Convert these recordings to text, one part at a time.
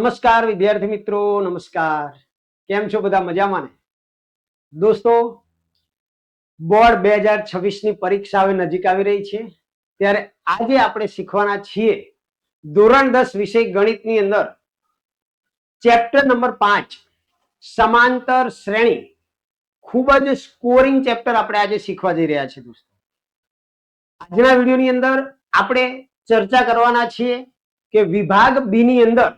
નમસ્કાર વિદ્યાર્થી મિત્રો, નમસ્કાર. કેમ છો બધા? મજામાં ને? દોસ્તો, બોર્ડ 2026 ની પરીક્ષા હવે નજીક આવી રહી છે, ત્યારે આજે આપણે શીખવાના છીએ ધોરણ 10 વિષય ગણિતની અંદર ચેપ્ટર નંબર 5 સમાંતર શ્રેણી. ખૂબ જ સ્કોરિંગ ચેપ્ટર આપણે આજે શીખવા જઈ રહ્યા છીએ દોસ્તો. આજના વિડીયોની અંદર આપણે ચર્ચા કરવાના છીએ કે વિભાગ બી ની અંદર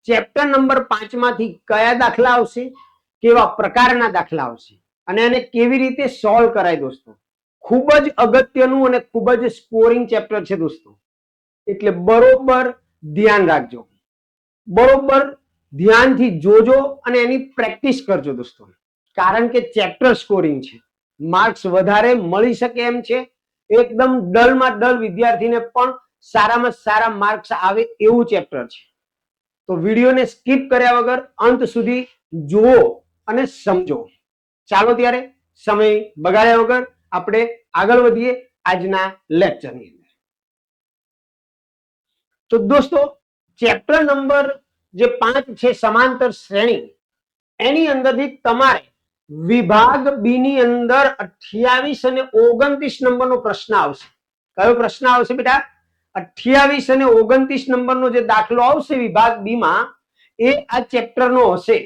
ચેપ્ટર નંબર 5 માંથી કયા દાખલા આવશે, કેવા પ્રકારના દાખલા આવશે અને એને કેવી રીતે સોલ્વ કરાય દોસ્તો. ખૂબ જ અગત્યનું અને ખૂબ જ સ્કોરિંગ ચેપ્ટર છે દોસ્તો, એટલે બરોબર ધ્યાન રાખજો, બરોબર ધ્યાનથી જોજો અને એની પ્રેક્ટિસ કરજો દોસ્તો, કારણ કે ચેપ્ટર સ્કોરિંગ છે, માર્ક્સ વધારે મળી શકે એમ છે. એકદમ ડલમાં ડલ વિદ્યાર્થીને પણ સારામાં સારા માર્ક્સ આવે એવું ચેપ્ટર છે. તો વિડીયોને સ્કીપ કર્યા વગર અંત સુધી જુઓ અને સમજો. ચાલો ત્યારે સમય બગાડ્યા વગર આપણે આગળ વધીએ આજના લેક્ચરની અંદર. તો દોસ્તો, ચેપ્ટર નંબર જે 5 છે સમાંતર શ્રેણી, એની અંદરથી તમારે વિભાગ બી ની અંદર 28 અને 29 નંબરનો પ્રશ્ન આવશે. કયો પ્રશ્ન આવશે બેટા? 28 અને 29 નંબરનો જે દાખલો આવશે વિભાગ બી માં, એ આ ચેપ્ટરનો હશે.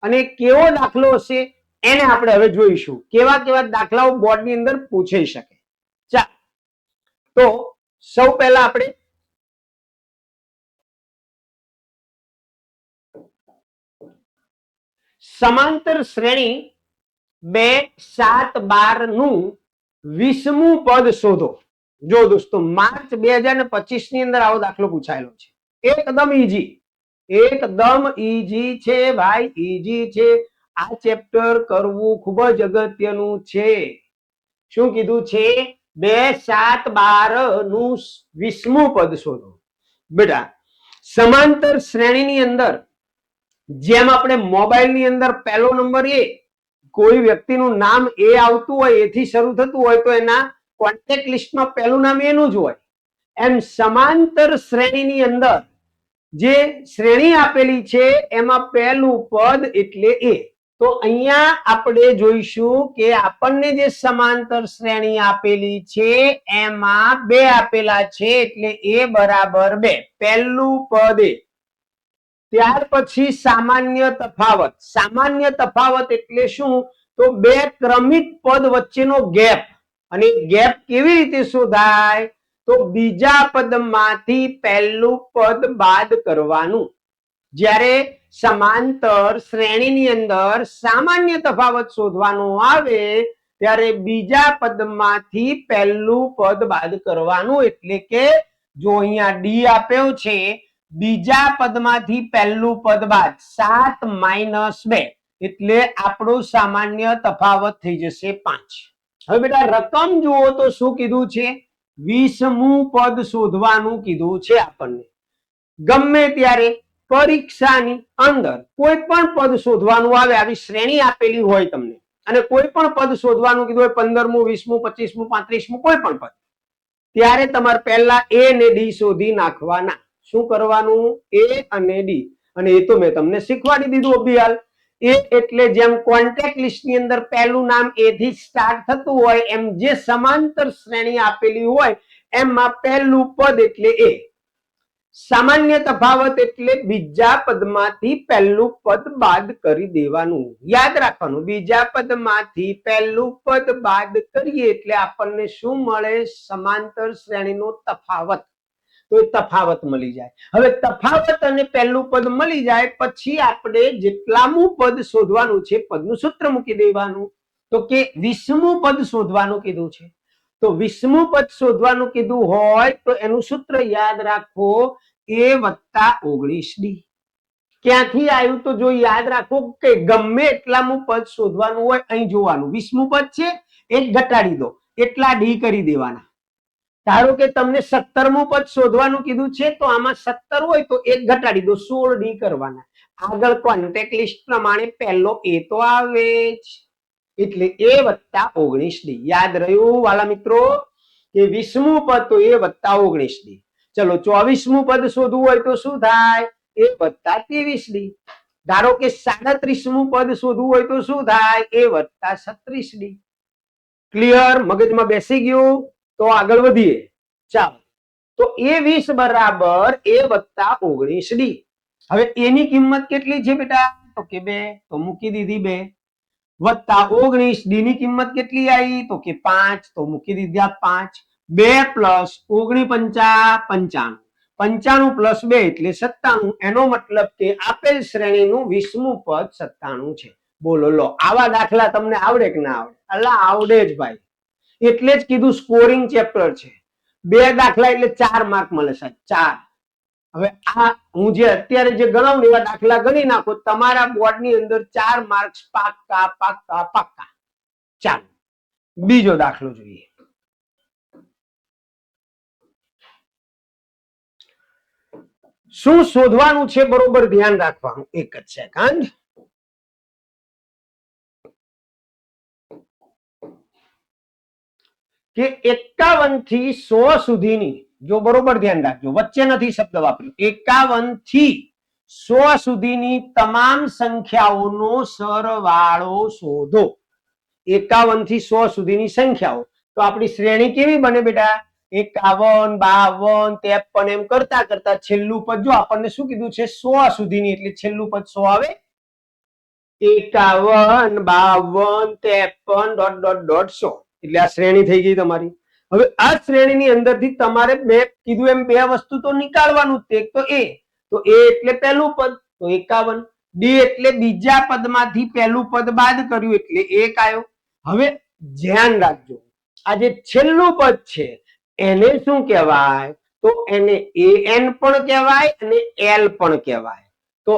અને કેવો દાખલો હશે એને આપણે હવે જોઈશું. કેવા કેવા દાખલાઓ બોર્ડની અંદર પૂછાઈ શકે. ચાલો, તો સૌ પહેલા આપણે સમાંતર શ્રેણી 2, 7, 12 નું 20મું પદ શોધો. જો દોસ્તો, માર્ચ 2025 ની અંદર આવો દાખલો પૂછાયેલો છે. એકદમ ઈઝી, એકદમ ઈઝી છે ભાઈ, ઈઝી છે. આ ચેપ્ટર કરવું ખૂબ જ અગત્યનું છે. શું કીધું છે? 2, 7, 12 નું 20મું પદ શોધો. બેટા, સમાંતર શ્રેણીની અંદર જેમ આપણે મોબાઈલની અંદર પહેલો નંબર એ, કોઈ વ્યક્તિનું નામ એ આવતું હોય, એથી શરૂ થતું હોય, તો એના કોન્ટેક્ટ લિસ્ટમાં પહેલું નામ એનું જ હોય. એમ સમાંતર શ્રેણીની અંદર જે શ્રેણી આપેલી છે એમાં પહેલું પદ એટલે એ. તો અહીંયા આપણે જોઈશું કે આપણને જે સમાંતર શ્રેણી આપેલી છે એમાં 2 આપેલા છે, એટલે એ બરાબર 2, પહેલું પદ એ. ત્યાર પછી સામાન્ય તફાવત. સામાન્ય તફાવત એટલે શું? તો 2 ક્રમિક પદ વચ્ચેનો ગેપ. અને ગેપ કેવી રીતે શોધાય? તો બીજા પદમાંથી પહેલું પદ બાદ કરવાનું. જ્યારે સમાંતર શ્રેણીની અંદર સામાન્ય તફાવત શોધવાનો આવે ત્યારે બીજા પદમાંથી પહેલું પદ બાદ કરવાનું. એટલે કે જો અહીંયા ડી આપ્યો છે, બીજા પદમાંથી પહેલું પદ બાદ 7 - 2, એટલે આપણો સામાન્ય તફાવત થઈ જશે 5. હવે બેટા રકમ જુઓ તો શું કીધું છે? 20મું પદ શોધવાનું કીધું છે આપણને. ગમે ત્યારે પરીક્ષાની અંદર કોઈ પણ પદ શોધવાનું આવે, આવી શ્રેણી આપેલી હોય તમને, અને કોઈ પણ પદ શોધવાનું કીધું હોય, 15મું, 20મું, 25મું, 35મું, કોઈ પણ પદ, ત્યારે તમારે પહેલા એ અને ડી શોધી નાખવાના. શું કરવાનું? એ અને ડી. અને એ તો મેં તમને શીખવાડી દીધું અભિયાલ. એ એટલે જેમ કોન્ટેક્ટ લિસ્ટની અંદર પહેલું નામ એ થી સ્ટાર્ટ થતું હોય, એમ જે સમાંતર શ્રેણી આપેલી હોય એમાં પહેલું પદ એટલે એ. સામાન્ય તફાવત એટલે બીજા પદમાંથી પહેલું પદ બાદ કરી દેવાનું. યાદ રાખવાનું, બીજા પદમાંથી પહેલું પદ બાદ કરીએ એટલે આપણને શું મળે? સમાંતર શ્રેણીનો તફાવત. તો એ તફાવત મળી જાય. હવે તફાવત અને પહેલું પદ મળી જાય પછી આપણે જેટલામું પદ શોધવાનું છે, પદનું સૂત્ર મૂકી દેવાનું. તો કે 20મું પદ શોધવાનું કીધું છે, તો 20મું પદ શોધવાનું કીધું હોય તો એનું સૂત્ર યાદ રાખો, a + 19d. ક્યાંથી આવ્યું? તો જો યાદ રાખો કે ગમે એટલામું પદ શોધવાનું હોય, અહીં જોવાનું 20મું પદ છે, એક ઘટાડી દો, એટલા ડી કરી દેવાના. ધારો કે તમને 17મું પદ શોધવાનું કીધું છે, તો આમાં 17 હોય તો એક ઘટાડી દો, 16 ડી કરવાના. આગળ કોન્ટેક્ટ લિસ્ટ પ્રમાણે પહેલો એ તો આવે જ, એટલે a + 19d. યાદ રહ્યું વાલા મિત્રો કે 20મું પદ તો a + 19d. ચલો 24મું પદ શોધવું હોય તો શું થાય? એ વત્તા 23D. ધારો કે 37મું પદ શોધવું હોય તો શું થાય? એ વત્તા 36D. ક્લિયર? મગજમાં બેસી ગયું? તો આગળ વધીએ. ચાલો, તો A20 બરાબર A વત્તા 19D. હવે એની કિંમત કેટલી છે બેટા? તો કે 2, તો મૂકી દીધી 2. વત્તા 19, ડી ની કિંમત કેટલી આવી? તો કે 5, તો મૂકી દીધા 5. 2 પ્લસ 19 55, 95 પ્લસ 2 એટલે 97. એનો મતલબ કે આપેલ શ્રેણીનું 20મું પદ 97 છે. બોલો લો, આવા દાખલા તમને આવડે કે ના આવડે? અલા આવડે જ ભાઈ, એટલે જ કીધું સ્કોરિંગ ચેપ્ટર છે. 2 દાખલા એટલે 4 માર્ક મળે સાહેબ, 4. હવે આ હું જે અત્યારે જે ગણાવું એવા દાખલા ગણી નાખો, તમારા બોર્ડની અંદર 4 માર્ક્સ પાક્કા પાક્કા પાક્કા. ચાલો બીજો દાખલો જોઈએ. શું શોધવાનું છે? બરોબર ધ્યાન રાખવાનું. એક જ સેકન્ડ. કે 51 થી 100 સુધીની, જો બરોબર ધ્યાન રાખજો, વચ્ચે નથી શબ્દ વાપર્યો. 51 થી 100 સુધીની તમામ સંખ્યાઓનો સરવાળો શોધો. 51 થી 100 સુધીની સંખ્યાઓ. તો આપણી શ્રેણી કેવી બને બેટા? 51, 52, 53 એમ કરતા કરતા છેલ્લું પદ જો આપણને શું કીધું છે? 100 સુધીની, એટલે છેલ્લું પદ 100 આવે. 51, 52, 53 ... 100 એટલે આ શ્રેણી થઈ ગઈ તમારી. હવે આ શ્રેણીની અંદરથી તમારે મેં કીધું એમ 2 વસ્તુ તો નીકાળવાનું. એક તો એ, તો એ એટલે પહેલું પદ, તો 51. ડી એટલે બીજા પદમાંથી પહેલું પદ બાદ કર્યું એટલે 1 આવ્યો. હવે ધ્યાન રાખજો, આ જે છેલ્લું પદ છે એને શું કહેવાય? તો એને an પણ કહેવાય અને l પણ કહેવાય. તો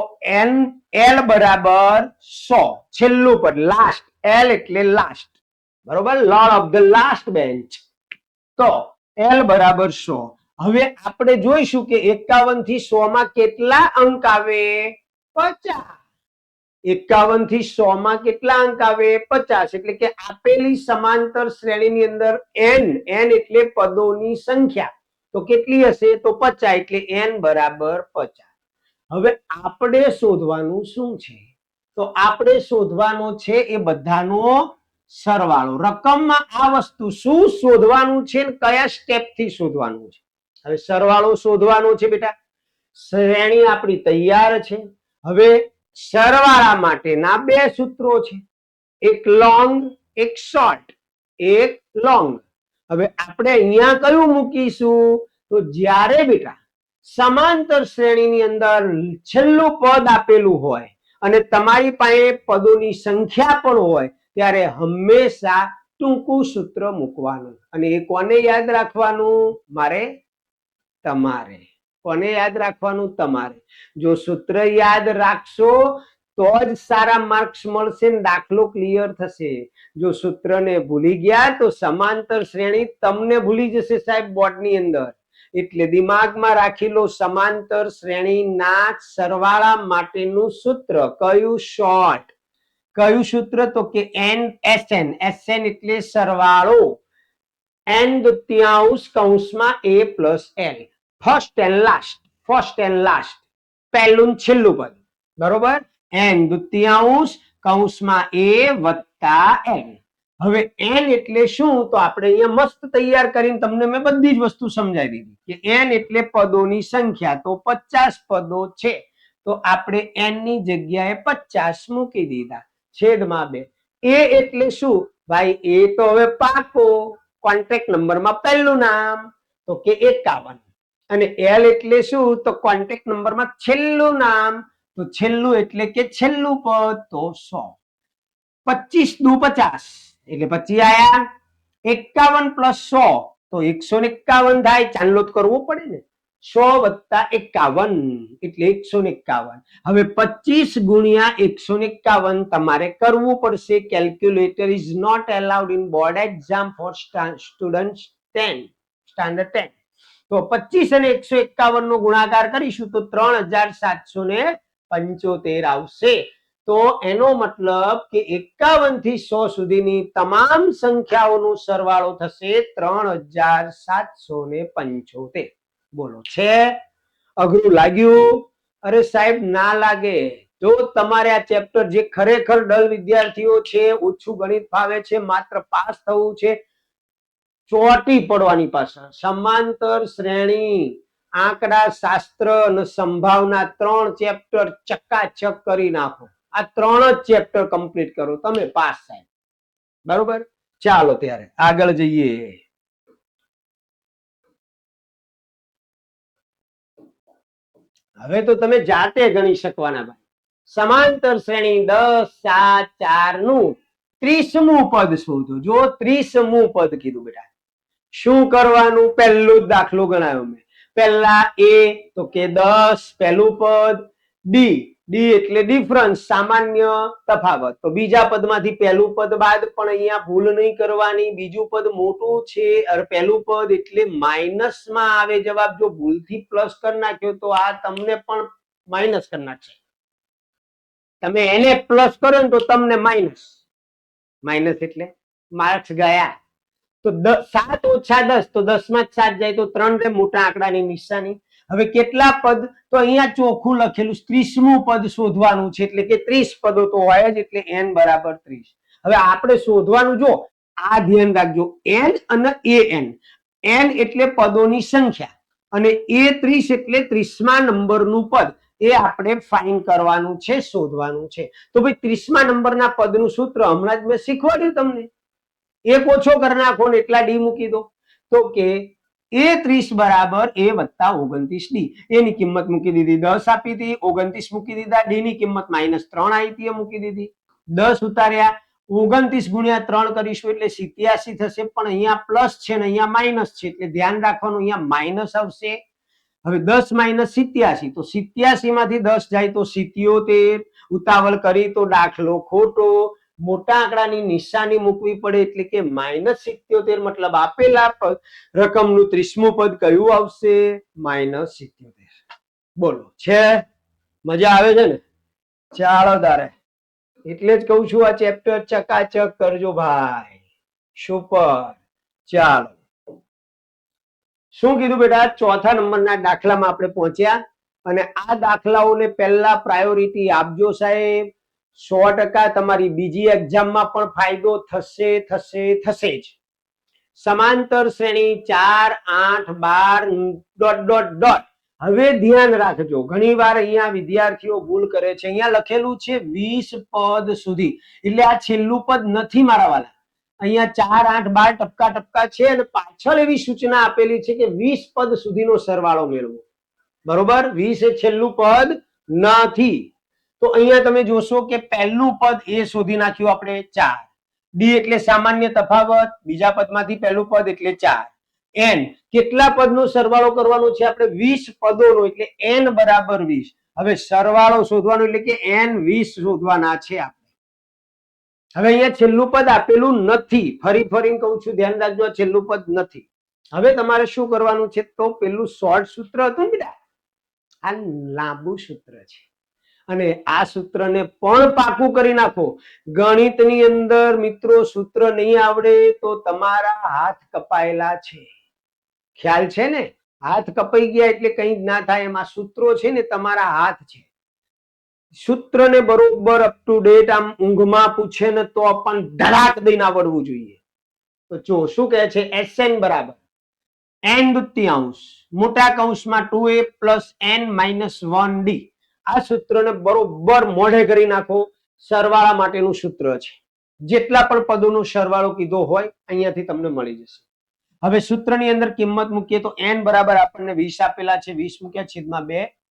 l બરાબર 100, છેલ્લું પદ, લાસ્ટ. l એટલે લાસ્ટ, બરોબર? Lord of the last bench. તો l બરાબર 100. હવે આપણે જોઈશું કે 51 થી 100 માં કેટલા અંક આવે? 50. 51 થી 100 માં કેટલા અંક આવે? 50. એટલે કે આપેલી સમાંતર શ્રેણીની અંદર n એટલે પદોની સંખ્યા, તો કેટલી હશે? તો 50. એટલે n બરાબર 50. હવે આપણે શોધવાનું શું છે? તો આપણે શોધવાનો છે એ બધાનો સરવાળો. રકમમાં આ વસ્તુ શું શોધવાનું છે, કયા સ્ટેપ થી શોધવાનું છે? હવે સરવાળો શોધવાનો છે બેટા. શ્રેણી આપણી તૈયાર છે. હવે સરવાળા માટેના 2 સૂત્રો છે, એક લોંગ એક શોર્ટ. એક લોંગ. હવે આપણે અહીંયા કયું મૂકીશું? તો જ્યારે બેટા સમાંતર શ્રેણીની અંદર છેલ્લું પદ આપેલું હોય અને તમારી પાસે પદોની સંખ્યા પણ હોય ત્યારે હંમેશા ટૂંકું સૂત્ર મૂકવાનું. અને એ કોને યાદ રાખવાનું? મારે, તમારે. કોને યાદ રાખવાનું? તમારે. જો સૂત્ર યાદ રાખશો તો જ સારા માર્ક્સ મળશે ને દાખલો ક્લિયર થશે. જો સૂત્રને ભૂલી ગયા તો સમાંતર શ્રેણી તમને ભૂલી જશે સાહેબ બોર્ડની અંદર. એટલે દિમાગમાં રાખી લો, સમાંતર શ્રેણીના સરવાળા માટેનું સૂત્ર કયું? શોર્ટ. કયું સૂત્ર? તો કે NSN. SN એટલે સરવાળો. n દુત્યાંશ કૌંસમાં a plus l. First and last. First and last, પહેલું છેલ્લું પદ, બરોબર? n દુત્યાંશ કૌંસમાં a વત્તા l. હવે n એટલે શું? તો આપણે અહીંયા મસ્ત તૈયાર કરીને તમને મેં બધી જ વસ્તુ સમજાવી દીધી કે n એટલે પદોની સંખ્યા. તો 50 પદો છે, તો આપણે n ની જગ્યાએ 50 મૂકી દીધા, છેદમાં 2. a એટલે શું ભાઈ? એ તો હવે પાકો કોન્ટેક્ટ નંબરમાં પહેલું નામ, તો કે 51. અને l એટલે શું? તો કોન્ટેક્ટ નંબરમાં છેલ્લું નામ, તો છેલ્લું એટલે કે છેલ્લું પદ, તો 100. 25 દુ 50 એટલે 25 આયા. 51 પ્લસ 100 તો 151 થાય. ચાંદલો કરવો પડે ને. 100 વત્તા 51 એટલે 151. હવે 25 ગુણ્યા 151 તમારે કરવું પડશે. Calculator is not allowed in board exam for students 10 standard 10. તો 25 અને 151 નો ગુણાકાર કરીશું તો 3775 આવશે. તો એનો મતલબ કે 51 થી 100 સુધીની તમામ સંખ્યાઓનો સરવાળો થશે 3775. બોલો, છે અઘરું લાગ્યું? અરે સાહેબ ના લાગે. જો તમારે આ ચેપ્ટર જે ખરેખર ડલ વિદ્યાર્થીઓ છે, ઓછું ગણિત ફાવે છે, માત્ર પાસ થવું છે, ચોટી પડવાની પાછળ સમાંતર શ્રેણી, આંકડા શાસ્ત્ર અને સંભાવના 3 ચેપ્ટર ચકાચક કરી નાખો. આ 3 જ ચેપ્ટર કમ્પ્લીટ કરો, તમે પાસ થાય. બરોબર, ચાલો ત્યારે આગળ જઈએ. હવે તો તમે જાતે ગણી શકવાના ભાઈ. સમાંતર શ્રેણી 10 7 4 નું 30મું પદ શોધો. જો 30મું પદ કીધું બેટા, શું કરવાનું? પહેલું જ દાખલો ગણાયો મેં. પહેલા એ તો કે 10 પહેલું પદ, ડી ડી એટલે ડિફરન્સ, સામાન્ય તફાવત. તો બીજા પદમાંથી પહેલું પદ બાદ, પણ અહીંયા ભૂલ નહીં કરવાની, બીજું પદ મોટું છે અને પહેલું પદ એટલે માઇનસમાં આવે જવાબ. જો ભૂલથી પ્લસ કરી નાખ્યો તો આ તમને પણ માઇનસ કરી નાખશે. તમે એને પ્લસ કરો ને તો તમને માઇનસ. માઇનસ એટલે માર્ક્સ ગયા. તો 7 ઓછા 10 તો 10 માં 7 જાય તો 3 રે મોટા આંકડાની નિશાની. હવે કેટલા પદ? તો અહીંયા ચોખ્ખું લખેલું 30મું પદ શોધવાનું છે, એટલે કે 30 પદો તો હોય જ, એટલે n બરાબર 30. હવે આપણે શોધવાનું, જો આ ધ્યાન રાખજો, n અને an. n એટલે પદોની સંખ્યા અને a30 એટલે 30મા નંબરનું પદ. એ આપણે ફાઇન્ડ કરવાનું છે, શોધવાનું છે. તો ભાઈ 30મા નંબરના પદનું સૂત્ર હમણાં જ મેં શીખવાડ્યું તમને. એક ઓછો કરી નાખો ને એટલા ડી મૂકી દો. તો કે a30 બરાબર a વત્તા 29 ડી. એની કિંમત મૂકી દીધી 10 આપી હતી, 29 મૂકી દીધા. ડી ની કિંમત -3 આવી હતી, એ મૂકી દીધી. 10 ઉતાર્યા, 29 ગુણ્યા 3 કરીશું એટલે 87 થશે. પણ અહીંયા પ્લસ છે ને અહીંયા માઇનસ છે, એટલે ધ્યાન રાખવાનું, અહીંયા માઇનસ આવશે. હવે 10 માઇનસ 87, તો 87 માંથી 10 જાય તો 77. ઉતાવળ કરી તો દાખલો ખોટો. મોટા આંકડાની નિશાની મૂકવી પડે, એટલે કે -77. મતલબ આપેલા રકમનું 30મું પદ કયું આવશે? -77. બોલો, છે મજા આવે છે ને? ચાલો તારે, એટલે જ કહું છું આ ચેપ્ટર ચકાચક કરજો ભાઈ. સુપર. ચાલો, શું કીધું બેટા? ચોથા નંબરના દાખલામાં આપણે પહોંચ્યા, અને આ દાખલાઓને પહેલા પ્રાયોરિટી આપજો સાહેબ. 100% તમારી બીજી એક્ઝામમાં પણ ફાયદો થશે થશે થશે જ. સમાંતર શ્રેણી 4 8 12 ડોટ ડોટ ડોટ. હવે ધ્યાન રાખજો, ઘણી વાર અહીંયા વિદ્યાર્થીઓ ભૂલ કરે છે. અહીંયા લખેલું છે 20 પદ સુધી, એટલે આ છેલ્લું પદ નથી મારા વાલા. અહીંયા 4 8 12 ટપકા ટપકા છે, અને પાછળ એવી સૂચના આપેલી છે કે 20 પદ સુધીનો સરવાળો મેળવો. બરોબર, 20 એ છેલ્લું પદ નથી. તો અહીંયા તમે જોશો કે પહેલું પદ એ શોધી નાખ્યું આપણે 4. ડી એટલે સામાન્ય તફાવત, બીજા પદમાંથી પહેલું પદ એટલે 4. n કેટલા પદનો સરવાળો કરવાનો છે આપણે? 20 પદોનો, એટલે n બરાબર 20. હવે સરવાળો શોધવાનો, એટલે કે n 20 શોધવાના છે આપણે. હવે અહીંયા છેલ્લું પદ આપેલું નથી, ફરી ફરીને કહું છું, ધ્યાન રાખજો, છેલ્લું પદ નથી. હવે તમારે શું કરવાનું છે? તો પેલું શોર્ટ સૂત્ર હતું ને બેટા, આ લાંબુ સૂત્ર છે, અને આ સૂત્રને પણ પાકું કરી નાખો. ગણિતની અંદર મિત્રો સૂત્ર નહીં આવડે તો તમારા હાથ કપાયેલા છે. ખ્યાલ છે ને? હાથ કપાઈ ગયા એટલે કંઈ જ ના થાય. એમાં સૂત્રો છે ને તમારા હાથ છે. સૂત્રને બરોબર અપ ટુ ડેટ આમ ઊંઘમાં પૂછે ને તો પણ ધડાક દઈને આવડવું જોઈએ. તો જો શું કહે છે? Sn બરાબર n દુત્યાંશ મોટા કૌંસમાં 2a plus n minus 1d. આ સૂત્રને બરોબર મોઢે કરી નાખો. સરવાળા માટેનું સૂત્ર છે. જેટલા પણ પદોનો સરવાળો કીધો હોય અહીંયાથી તમને મળી જશે. હવે સૂત્રની અંદર કિંમત મૂકીએ તો n બરાબર આપણને 20 આપેલા છે, 20 મૂક્યા છેદમાં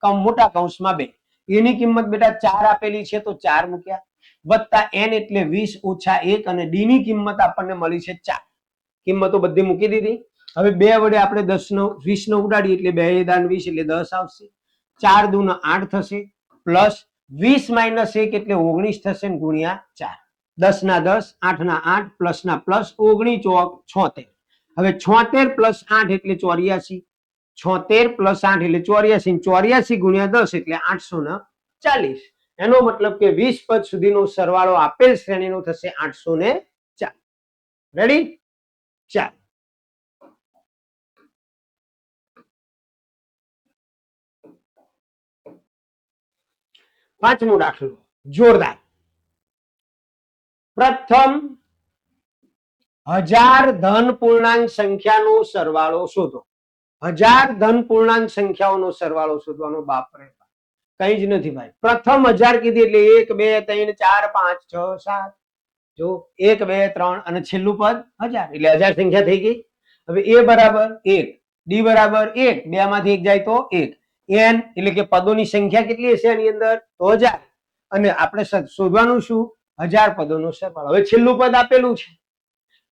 2 મોટા કૌંસમાં 2. એની કિંમત બેટા 4 આપેલી છે તો 4 મૂક્યા, વત્તા n એટલે 20 ઓછા 1, અને ડી ની કિંમત આપણને મળી છે 4. કિંમતો બધી મૂકી દીધી. હવે 2 વડે આપણે 10 નો 20 નો ઉડાડીએ એટલે 2 દાન 20 એટલે 10 આવશે. 4 દુ 8 થશે, પ્લસ 20 માઇનસ 1 એટલે 19 થશે, ગુણ્યા 4. 10 ના 10, 8 ના 8, પ્લસ ના પ્લસ, 19 ચોક 76. હવે 76 પ્લસ 8 એટલે 84. 76 પ્લસ 8 એટલે 84, 84 ગુણ્યા 10 એટલે 840. એનો મતલબ કે 20 પદ સુધીનો સરવાળો આપેલ શ્રેણીનો થશે 840. રેડી? ચાલ, પાંચમો દાખલો જોરદાર. પ્રથમ 1000 ધન પૂર્ણાંક સંખ્યાનો સરવાળો શોધો. 1000 ધન પૂર્ણાંક સંખ્યાઓનો સરવાળો શોધવાનો. બાપરે કઈ જ નથી ભાઈ. પ્રથમ 1000 કીધી એટલે 1 2 3 4 5 6 7 જો 1 2 3 અને છેલ્લું પદ 1000 એટલે 1000 સંખ્યા થઈ ગઈ. હવે a બરાબર 1, d બરાબર 1, બે માંથી 1 જાય તો 1, n એટલે કે પદોની સંખ્યા કેટલી હશે આની અંદર તો 1000 અને આપણે શોધવાનું શું 1000 પદોનો સરવાળો. હવે છેલ્લું પદ આપેલું છે,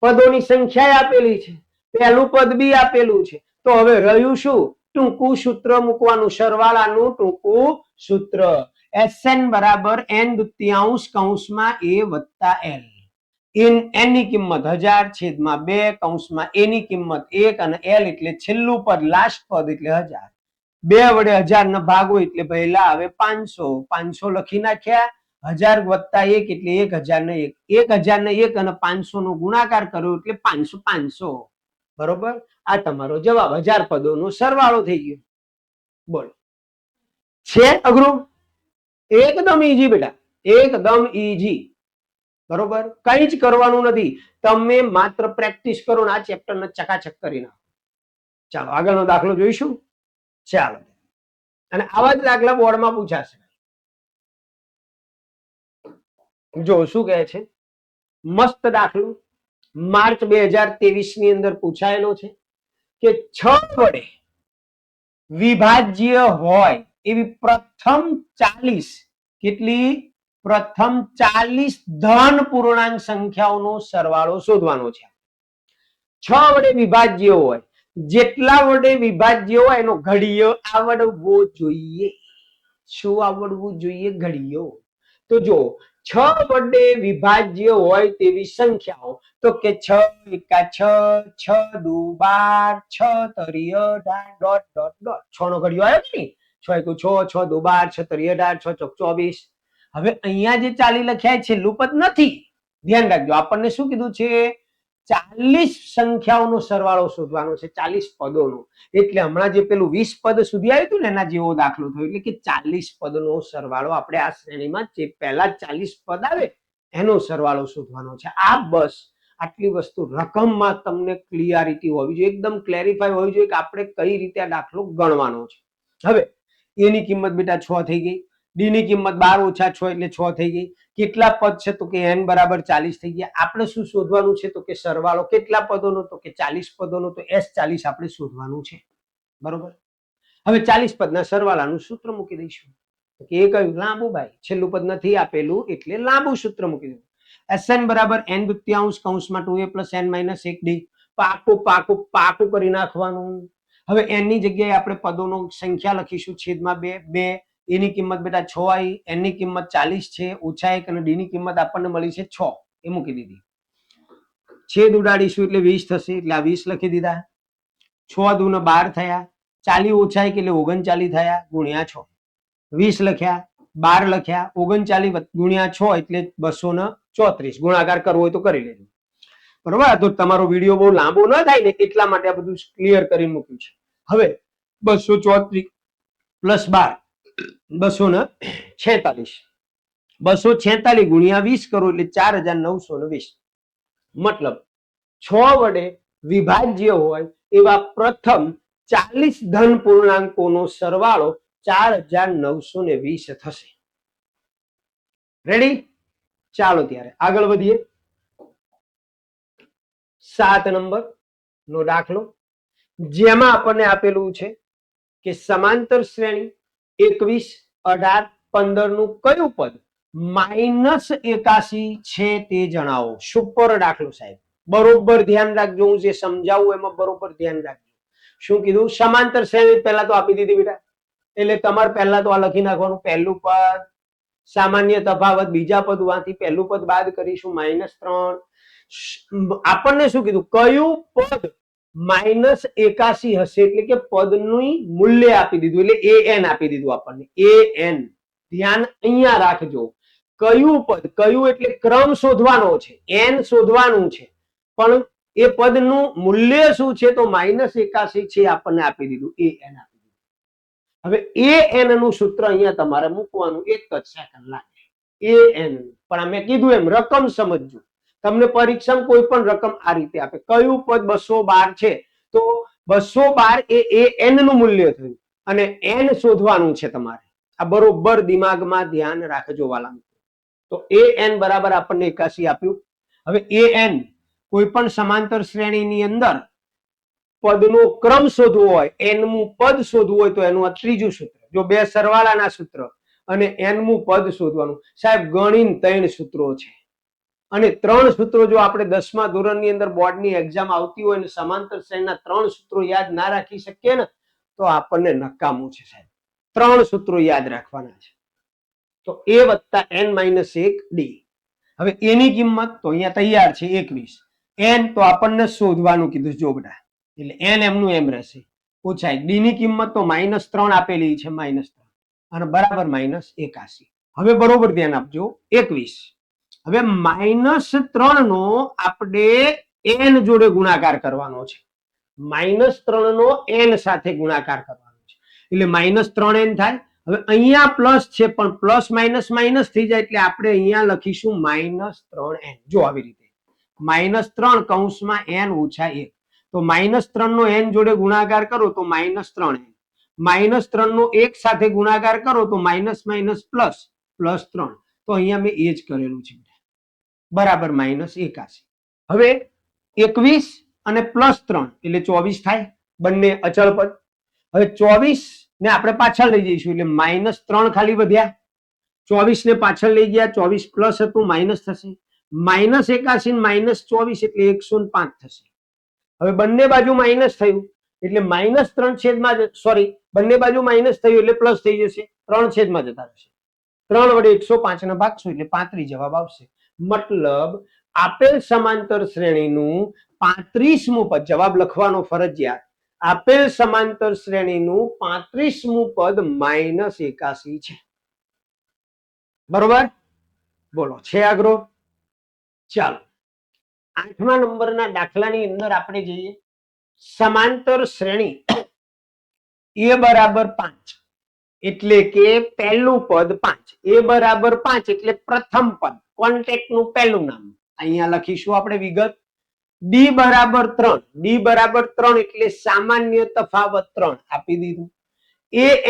પદોની સંખ્યા આપેલી છે, પહેલું પદ બી આપેલું છે, તો હવે રહ્યું શું ટૂંકું સૂત્ર મૂકવાનું. સરવાળાનું ટૂંકું સૂત્ર Sn બરાબર n દુત્યાંશ કૌંસમાં a વત્તા l. n ની કિંમત 1000 છેદમાં 2 કૌંસમાં a ની કિંમત 1 અને l એટલે છેલ્લું પદ લાસ્ટ પદ એટલે 1000. 2 વડે 1000 ના ભાગો એટલે પહેલા આવે 500. 500 લખી નાખ્યા. 1000 વત્તા 1 એટલે 1000 ને 1, 1000 ને 1 અને 500 નો ગુણાકાર કર્યો એટલે 500 500. બરોબર. આ તમારો જવાબ 1000 પદોનો સરવાળો થઈ ગયો. બોલો છે અઘરું? એકદમ ઈઝી બેટા, એકદમ ઈઝી. બરોબર, કઈ જ કરવાનું નથી. તમે માત્ર પ્રેક્ટિસ કરો ને આ ચેપ્ટર ને ચકાચક કરી નાખો. ચાલો આગળનો દાખલો જોઈશું. ચાલો, અને આવા જ દાખલા બોર્ડમાં પૂછાશે. જો શું કહે છે, મસ્ત દાખલો માર્ચ 2023 ની અંદર પૂછાયેલો છે કે 6 વડે વિભાજ્ય હોય એવી પ્રથમ 40 કેટલી પ્રથમ 40 ધન પૂર્ણાંક સંખ્યાઓનો સરવાળો શોધવાનો છે. 6 વડે વિભાજ્ય હોય, જેટલા વડે વિભાજ્ય હોય એનો ઘડિયો આવડવો જોઈએ. શું આવડવું જોઈએ? ઘડિયો. તો જો 6 વડે વિભાજ્ય હોય તેવી સંખ્યાઓ તો કે 6 એકા 6, 6 દુ 12, 6 તરી 18 ડોટ ડોટ ડોટ. 6 નો ઘડિયો આવ્યો કે નહીં? 6 એકુ 6, 6 દુ 12, 6 તરી 18, 6 ચોક 24. હવે અહીંયા જે 40 લખ્યા છેલ્લું પદ નથી. ધ્યાન રાખજો, આપણને શું કીધું છે 40 સંખ્યાઓનો સરવાળો શોધવાનો છે, 40 પદોનો. એટલે હમણાં જે પેલું 20 પદ સુધી આવ્યું હતું ને એના જેવો દાખલો થયો. એટલે કે 40 પદનો સરવાળો આપણે આ શ્રેણીમાં જે પહેલા 40 પદ આવે એનો સરવાળો શોધવાનો છે. આ બસ આટલી વસ્તુ રકમમાં તમને ક્લિયરિટી હોવી જોઈએ, એકદમ ક્લેરિફાઈ હોવી જોઈએ કે આપણે કઈ રીતે આ દાખલો ગણવાનો છે. હવે a ની કિંમત બેટા 6 થઈ ગઈ, d ની કિંમત 12 ઓછા 6 એટલે 6 થઈ ગઈ. કેટલા પદ છે તો કે n બરાબર 40 થઈ ગયા. આપણે શું શોધવાનું છે તો કે સરવાળો કેટલા પદોનો તો કે 40 પદોનો. તો S40 આપણે શોધવાનું છે. બરોબર. હવે 40 પદના સરવાળાનું સૂત્ર મૂકી દઈશું. એ કયું? લાંબુ ભાઈ, છેલ્લું પદ નથી આપેલું એટલે લાંબુ સૂત્ર મૂકી દઈશું. Sn બરાબર n દુત્યાંશ કૌંસમાં 2a + n - 1d. પાકું કરી નાખવાનું. હવે n ની જગ્યાએ આપણે પદોનો સંખ્યા લખીશું છેદમાં 2. એની કિંમત બેટા 6 આવી, n ની કિંમત 40 છે, ઓછા 1 અને d ની કિંમત આપણને મળી છે 6, એ મૂકી દીધી. છેદ ઉડાડીશું એટલે 20 થશે, એટલે આ 20 લખી દીધા. 6 દુ 12 થયા, 40 ઓછા 1 એટલે 39 થયા, ગુણ્યા 6. 20 લખ્યા, 12 લખ્યા, 39 ગુણ્યા 6 એટલે 234. ગુણાકાર કરવો હોય તો કરી લેજો. બરોબર. તો તમારો વિડીયો બહુ લાંબો ન થાય ને એટલા માટે આ બધું ક્લિયર કરીને મૂક્યું છે. હવે 234 + 12 246. 246 ગુણ્યા 20 કરો એટલે 4920. મતલબ 6 વડે વિભાજ્ય હોય એવા પ્રથમ 40 ધન પૂર્ણાંકોનો સરવાળો 4920 થશે. રેડી? ચાલો ત્યારે આગળ વધીએ. 7 નંબર નો દાખલો, જેમાં આપણને આપેલું છે કે સમાંતર શ્રેણી 21, 18, 15 નું કયું પદ -81 છે તે જણાવો. સુપર દાખલો સાહેબ, બરોબર ધ્યાન રાખજો. હું જે સમજાવું એમાં બરોબર ધ્યાન રાખજો. શું કીધું? સમાંતર શ્રેણી પહેલા તો આપી દીધી બેટા, એટલે તમારે પહેલા તો આ લખી નાખવાનું. પહેલું પદ સામાન્ય તફાવત, બીજા પદ વાંથી પહેલું પદ બાદ કરીશું -3. આપણને શું કીધું? કયું પદ -81 હશે એટલે કે પદનું મૂલ્ય આપી દીધું, એટલે an આપી દીધું આપણને. an ધ્યાન અહીંયા રાખજો. કયું પદ, કયું એટલે ક્રમ શોધવાનો છે, n શોધવાનું છે, પણ એ પદનું મૂલ્ય શું છે તો -81 છે આપણને આપી દીધું, an આપી દીધું. હવે એ એન નું સૂત્ર અહીંયા તમારે મૂકવાનું, એક જ સેકન્ડ લાગે. એ એન પણ મેં કીધું એમ રકમ સમજજો. તમને પરીક્ષામાં કોઈ પણ રકમ આ રીતે આપે, કયું પદ 212 છે તો 212 એ એન નું મૂલ્ય થયું અને એન શોધવાનું છે તમારે. આ બરોબર દિમાગમાં ધ્યાન રાખજો વાલા. તો એ એન બરાબર આપણને 81 આપ્યું. હવે એ એન કોઈ પણ સમાંતર શ્રેણીની અંદર પદનો ક્રમ શોધવો હોય, એનમું પદ શોધવું હોય તો એનું આ ત્રીજું સૂત્ર. જો બે સરવાળાના સૂત્ર અને એનમું પદ શોધવાનું, સાહેબ ગણીને 3 સૂત્રો છે અને 3 સૂત્રો જો આપણે 10મા ધોરણની અંદર બોર્ડની એક્ઝામ આવતી હોય અને સમાંતર શ્રેણીના 3 સૂત્રો યાદ ના રાખી શકીએ ને તો આપણને નકામું છે સાહેબ. 3 સૂત્રો યાદ રાખવાના છે. તો a વત્તા n માઇનસ 1 ડી. હવે એની કિંમત તો અહીંયા તૈયાર છે 21. n તો આપણને શોધવાનું કીધું જો બેટા, એટલે n એમનું એમ રહેશે ઓછા 1. ડી ની કિંમત તો -3 આપેલી છે, -3 અને બરાબર -81. હવે બરોબર ધ્યાન આપજો 21. હવે -3 નો આપણે n જોડે ગુણાકાર કરવાનો છે. -3 નો n સાથે ગુણાકાર કરવાનો છે એટલે -3n થાય. હવે અહીંયા પ્લસ છે પણ પ્લસ માઇનસ માઇનસ થઈ જાય એટલે આપણે અહીંયા લખીશું -3n. જો આવી રીતે -3 કૌંસમાં n ઓછા 1. તો -3 નો n જોડે ગુણાકાર કરો તો -3n, -3 નો 1 સાથે ગુણાકાર કરો તો માઇનસ માઇનસ પ્લસ +3. તો અહીંયા મેં એ જ કરેલું છે બરાબર -81. હવે 21 અને +3 એટલે 24 થાય, બંને અચળ પદ. હવે 24 ને આપણે પાછળ લઈ જઈશું એટલે -3 ખાલી વધ્યા. 24 ને પાછળ લઈ ગયા, 24 પ્લસ હતું માઇનસ થશે, -81 ને -24 એટલે 105 થશે. હવે બંને બાજુ માઇનસ થયું એટલે -3 છેદમાં સોરી બંને બાજુ માઇનસ થયું એટલે પ્લસ થઈ જશે, 3 છેદમાં જતા રહેશે. 3 વડે 105 ને ભાગશું એટલે 35 જવાબ આવશે. મતલબ આપેલ સમાંતર શ્રેણીનું 35મું પદ, જવાબ લખવાનો ફરજિયાત, આપેલ સમાંતર શ્રેણીનું 35મું પદ -81 છે. બરોબર? બોલો છે આગ્રહ? ચાલો 8મા નંબરના દાખલાની અંદર આપણે જઈએ. સમાંતર શ્રેણી a બરાબર 5 એટલે કે પહેલું પદ 5, a બરાબર 5 એટલે પ્રથમ પદ, કોન્ટેક્ટ નું પહેલું નામ. અહીંયા લખીશું આપણે વિગત. d બરાબર 3, d બરાબર 3 એટલે સામાન્ય તફાવત 3 આપી દીધું.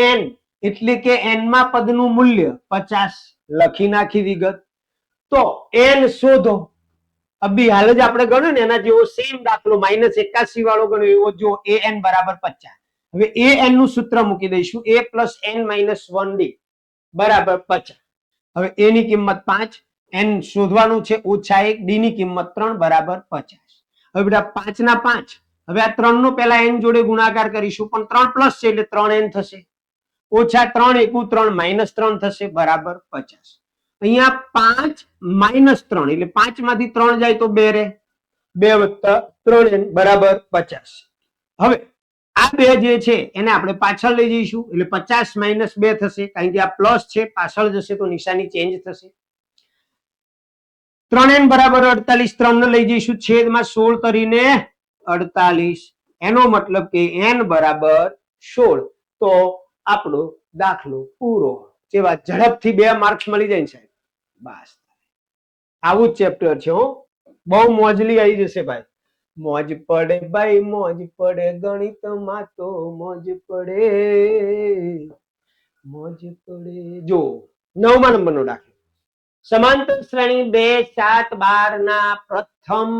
an એટલે કે n માં પદનું મૂલ્ય 50 લખી નાખી વિગત. તો n શોધો. અભી હાલ જ આપણે ગણ્યો ને એના જેવો સેમ દાખલો -81 વાળો ગણ્યો એવો જો an બરાબર 50. હવે an નું સૂત્ર મૂકી દઈશું, a + n - 1d બરાબર 50. હવે a ની કિંમત 5, n શોધવાનું છે -1, d ની કિંમત 3 બરાબર 50. હવે બેટા 5 ના 5, હવે આ 3 નો પહેલા n જોડે ગુણાકાર કરીશું પણ 3 પ્લસ છે એટલે 3n થશે, -3 * 3 -3 થશે બરાબર 50. અહીંયા 5 - 3 એટલે 5 માંથી 3 જાય તો 2 રહે, 2 + 3n બરાબર 50. હવે આ 2 જે છે એને આપણે પાછળ લઈ જઈશું એટલે 50 - 2 થશે, કારણ કે આ પ્લસ છે, પાછળ જશે તો નિશાની ચેન્જ થશે. 3n બરાબર 48, 3 ને લઈ જઈશું છેદમાં 16 કરીને 48, એનો મતલબ કે n બરાબર 16. તો આપણો દાખલો પૂરો. જેવા ઝડપથી 2 માર્ક્સ મળી જાય ને સાહેબ, બસ આવું જ ચેપ્ટર છે હો. બહુ મોજલી આવી જશે ભાઈ. મોજ પડે ભાઈ મોજ પડે, ગણિતમાં તો મોજ પડે, મોજ પડે. જો 9મા નંબરનો દાખલો. સમાંતર શ્રેણી 2, 7, 12 ના પ્રથમ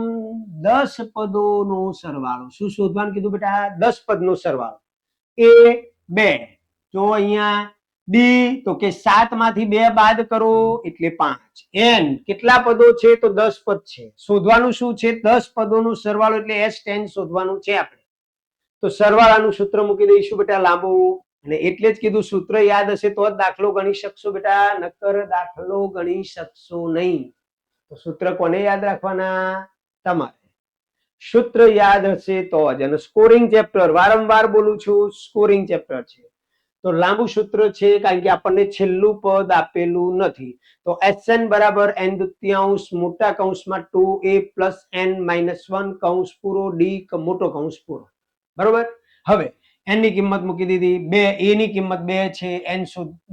10 પદોનો સરવાળો. શું શોધવાનું કીધું બેટા? 10 પદનો સરવાળો. a 2, જો અહીંયા d તો કે 7 માંથી 2 બાદ કરો એટલે 5. n કેટલા પદો છે તો 10 પદ છે. શોધવાનું શું છે? 10 પદોનો સરવાળો એટલે s10 શોધવાનું છે આપણે. તો સરવાળાનું સૂત્ર મૂકી દઈશું બેટા લાંબુ, અને એટલે જ કીધું સૂત્ર યાદ હશે તો જ દાખલો ગણી શકશો બેટા, નકર દાખલો ગણી શકશો નહીં. તો સૂત્ર કોને યાદ રાખવાના? તમારે. સૂત્ર યાદ હશે તો જ. અને સ્કોરિંગ ચેપ્ટર, વારંવાર બોલું છું, સ્કોરિંગ ચેપ્ટર છે તો લાંબુ સૂત્ર છે, કારણ કે આપણને છેલ્લું પદ આપેલું નથી. તો sn બરાબર n દુત્યાંશ મોટા કૌંસમાં 2a + n - 1 કૌંસ પૂરો, d મોટો કૌંસ પૂરો. બરોબર? હવે n ની કિંમત મૂકી દીધી 2, a ની કિંમત 2 છે, n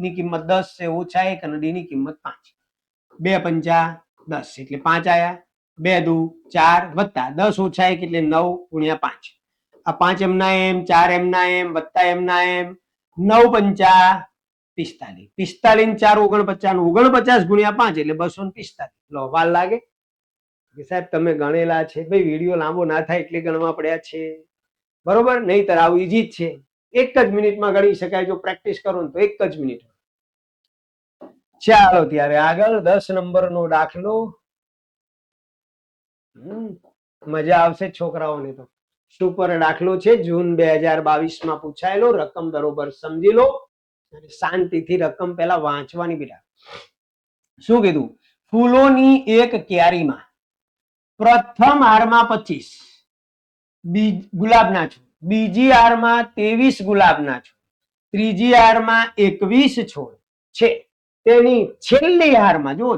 ની કિંમત 10 છે, ઓછા 1 અને d ની કિંમત 5. 2 પંચા 10 એટલે 5 આયા, 2 દુ 4 વત્તા 10 ઓછા 1 એટલે 9 ગુણ્યા 5. આ 5 એમના એમ, 4 એમના એમ, વત્તા એમના એમ, 9 પંચા 45. 45 4 49 ગુણ્યા 5 એટલે 245. લો વાર લાગે કે સાહેબ તમે ગણેલા છે? ભાઈ વિડીયો લાંબો ના થાય એટલે ગણવા પડ્યા છે, બરોબર? નહીતર આવું ઈજી જ છે, એક જ મિનિટમાં ગણી શકાય જો પ્રેક્ટિસ કરો ને તો એક જ મિનિટ. ચાલો ત્યારે આગળ 10 નંબરનો દાખલો. મજા આવશે છોકરાઓને તો. સુપર દાખલો છે, જૂન 2022 માં પૂછાયેલો. રકમ બરોબર સમજી લો અને શાંતિથી રકમ પહેલા વાંચવાની. બેટા શું કીધું? ફૂલોની એક ક્યારીમાં પ્રથમ હારમાં 25 ગુલાબના છોડ, બીજી હારમાં 23 ગુલાબના છોડ, ત્રીજી હારમાં 21 છોડ છે. તેની છેલ્લી હારમાં, જો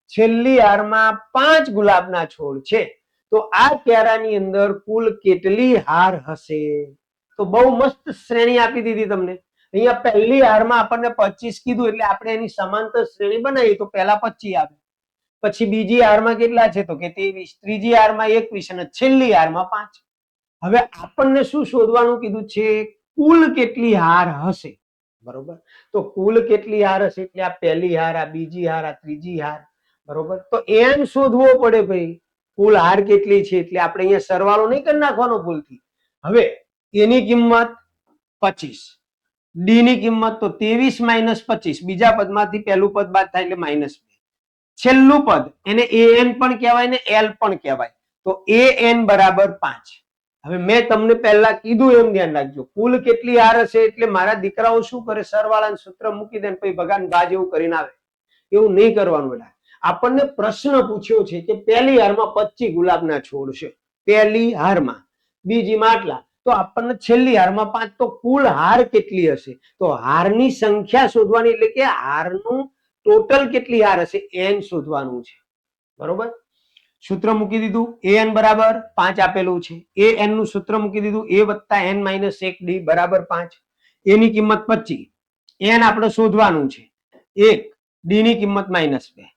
છેલ્લી હારમાં 5 ગુલાબના છોડ છે. તો આ ક્યારાની અંદર કુલ કેટલી હાર હશે? તો બહુ મસ્ત શ્રેણી આપી દીધી તમને. અહીંયા પહેલી હારમાં આપણને 25 કીધું એટલે આપણે એની સમાંતર શ્રેણી બનાવી તો પહેલા 25 આવે. પછી બીજી હારમાં કેટલા છે? તો કે 23, ત્રીજી હારમાં 21 અને છેલ્લી હારમાં 5. હવે આપણને શું શોધવાનું કીધું છે? કુલ કેટલી હાર હશે, બરોબર? તો કુલ કેટલી હાર હશે એટલે આ પહેલી હાર, આ બીજી હાર, આ ત્રીજી હાર, બરોબર? તો એમ શોધવો પડે ભાઈ કુલ હાર કેટલી છે. એટલે આપણે અહીંયા સરવાળો નહીં કરી નાખવાનો ભૂલથી. હવે એની કિંમત 25, ડી ની કિંમત તો 23 માઇનસ 25, બીજા પદમાંથી પહેલું પદ બાદ થાય એટલે -2. છેલ્લું પદ એને an પણ કહેવાય ને l પણ કહેવાય. તો an બરાબર 5. હવે મેં તમને પહેલા કીધું એમ ધ્યાન રાખજો, કુલ કેટલી હાર હશે એટલે મારા દીકરાઓ શું કરે? સરવાળાનું સૂત્ર મૂકી દે પછી ભગાન બાજ એવું કરીને આવે. એવું નહીં કરવાનું બેટા. આપણને પ્રશ્ન પૂછ્યો છે કે પહેલી હારમાં 25 ગુલાબના છોડ છે, પહેલી હારમાં, બીજીમાં આટલા, તો આપણને છેલ્લી હારમાં 5, તો કુલ હાર કેટલી હશે? તો હારની સંખ્યા શોધવાની, એટલે કે હારનું ટોટલ કેટલી હાર હશે n શોધવાનું છે, બરોબર? સૂત્ર મૂકી દીધું, an બરાબર 5 આપેલું છે. an નું સૂત્ર મૂકી દીધું, a વત્તા n માઇનસ 1 d બરાબર 5. a ની કિંમત 25, n આપણે શોધવાનું છે 1, d ની કિંમત -2,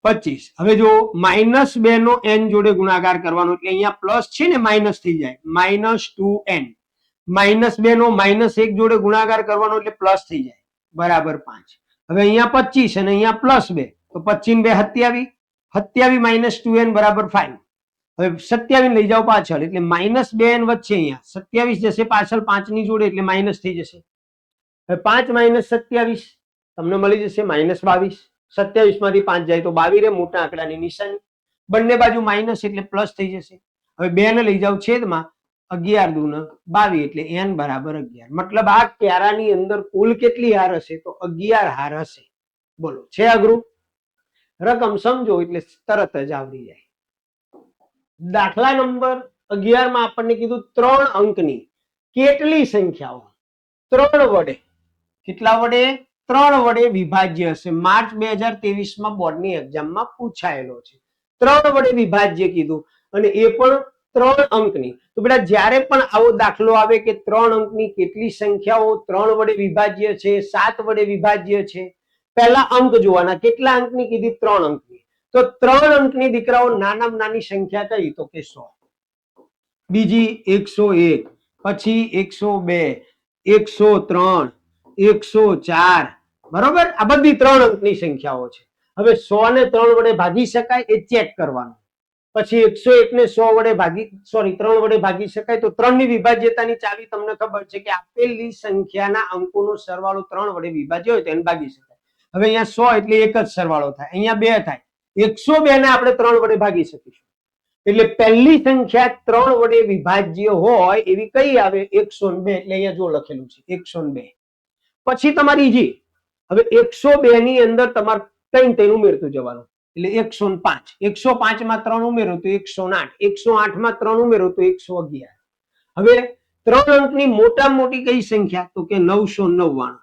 25. હવે જો -2 નો n જોડે ગુણાકાર કરવાનો એટલે અહીંયા પ્લસ છે ને માઇનસ થઈ જાય, -2n. -2 નો -1 જોડે ગુણાકાર કરવાનો એટલે પ્લસ થઈ જાય, બરાબર 5. હવે અહીંયા 25 અને અહીંયા +2, તો 25 ને 2 27 માઇનસ 2n બરાબર 5. હવે 27 લઈ જાઓ પાછળ એટલે -2n વચ્ચે અહીંયા 27 જશે પાછળ 5 ની જોડે એટલે માઇનસ થઈ જશે. હવે 5 માઇનસ 27 તમને મળી જશે -22. 27 માંથી 5 જાય તો 22 રે, મોટા આંકડાની નિશાની. બંને બાજુ માઇનસ એટલે પ્લસ થઈ જશે. હવે 2 ને લઈ જાઓ છેદમાં, 11 દુ 22 એટલે n બરાબર 11. મતલબ આ ક્યારાની અંદર કુલ કેટલી હાર હશે? તો 11 હાર હશે. બોલો, છે અઘરું? રકમ સમજો એટલે તરત જ આવડી જાય. દાખલા નંબર 11 માં આપણને કીધું 3 અંકની કેટલી સંખ્યાઓ 3 વડે, કેટલા વડે? 3 વડે વિભાજ્ય હશે. માર્ચ 2023 માં બોર્ડની એક્ઝામમાં પૂછાયેલો છે. 3 વડે વિભાજ્ય કીધું અને એ પણ 3 અંકની. તો બેટા જ્યારે પણ આવો દાખલો આવે કે 3 અંકની કેટલી સંખ્યાઓ 3 વડે વિભાજ્ય છે, 7 વડે વિભાજ્ય છે, પહેલા અંક જોવાના. કેટલા અંકની કીધી? 3 અંકની. તો 3 અંકની દીકરાઓ નાનામાં નાની સંખ્યા કઈ? તો કે 100. બીજી 101, પછી 102, 103, 104, બરોબર? આ બધી 3 અંકની સંખ્યાઓ છે. હવે 100 ને 3 વડે ભાગી શકાય એ ચેક કરવાનું. પછી 101 ને 100 વડે 3 વડે ભાગી શકાય. તો 3 ની વિભાજ્યતાની ચાવી તમને ખબર છે કે આપેલી સંખ્યાના અંકોનો સરવાળો 3 વડે વિભાજ્ય હોય તો એને ભાગી શકાય. હવે અહીંયા 100 એટલે એક જ સરવાળો થાય, અહીંયા 2 થાય. 102 ને આપણે 3 વડે ભાગી શકીશું. એટલે પહેલી સંખ્યા 3 વડે વિભાજ્ય હોય એવી કઈ આવે? 102. એટલે અહીંયા જો લખેલું છે 102. પછી તમારી ઈજી. હવે 102 ની અંદર તમારે 3 ઉમેરતું જવાનું એટલે 105. 105 માં 3 ઉમેરો તો 108. 108 માં 3 ઉમેરો તો 111. હવે 3 અંકની મોટામાં મોટી કઈ સંખ્યા? તો કે 999.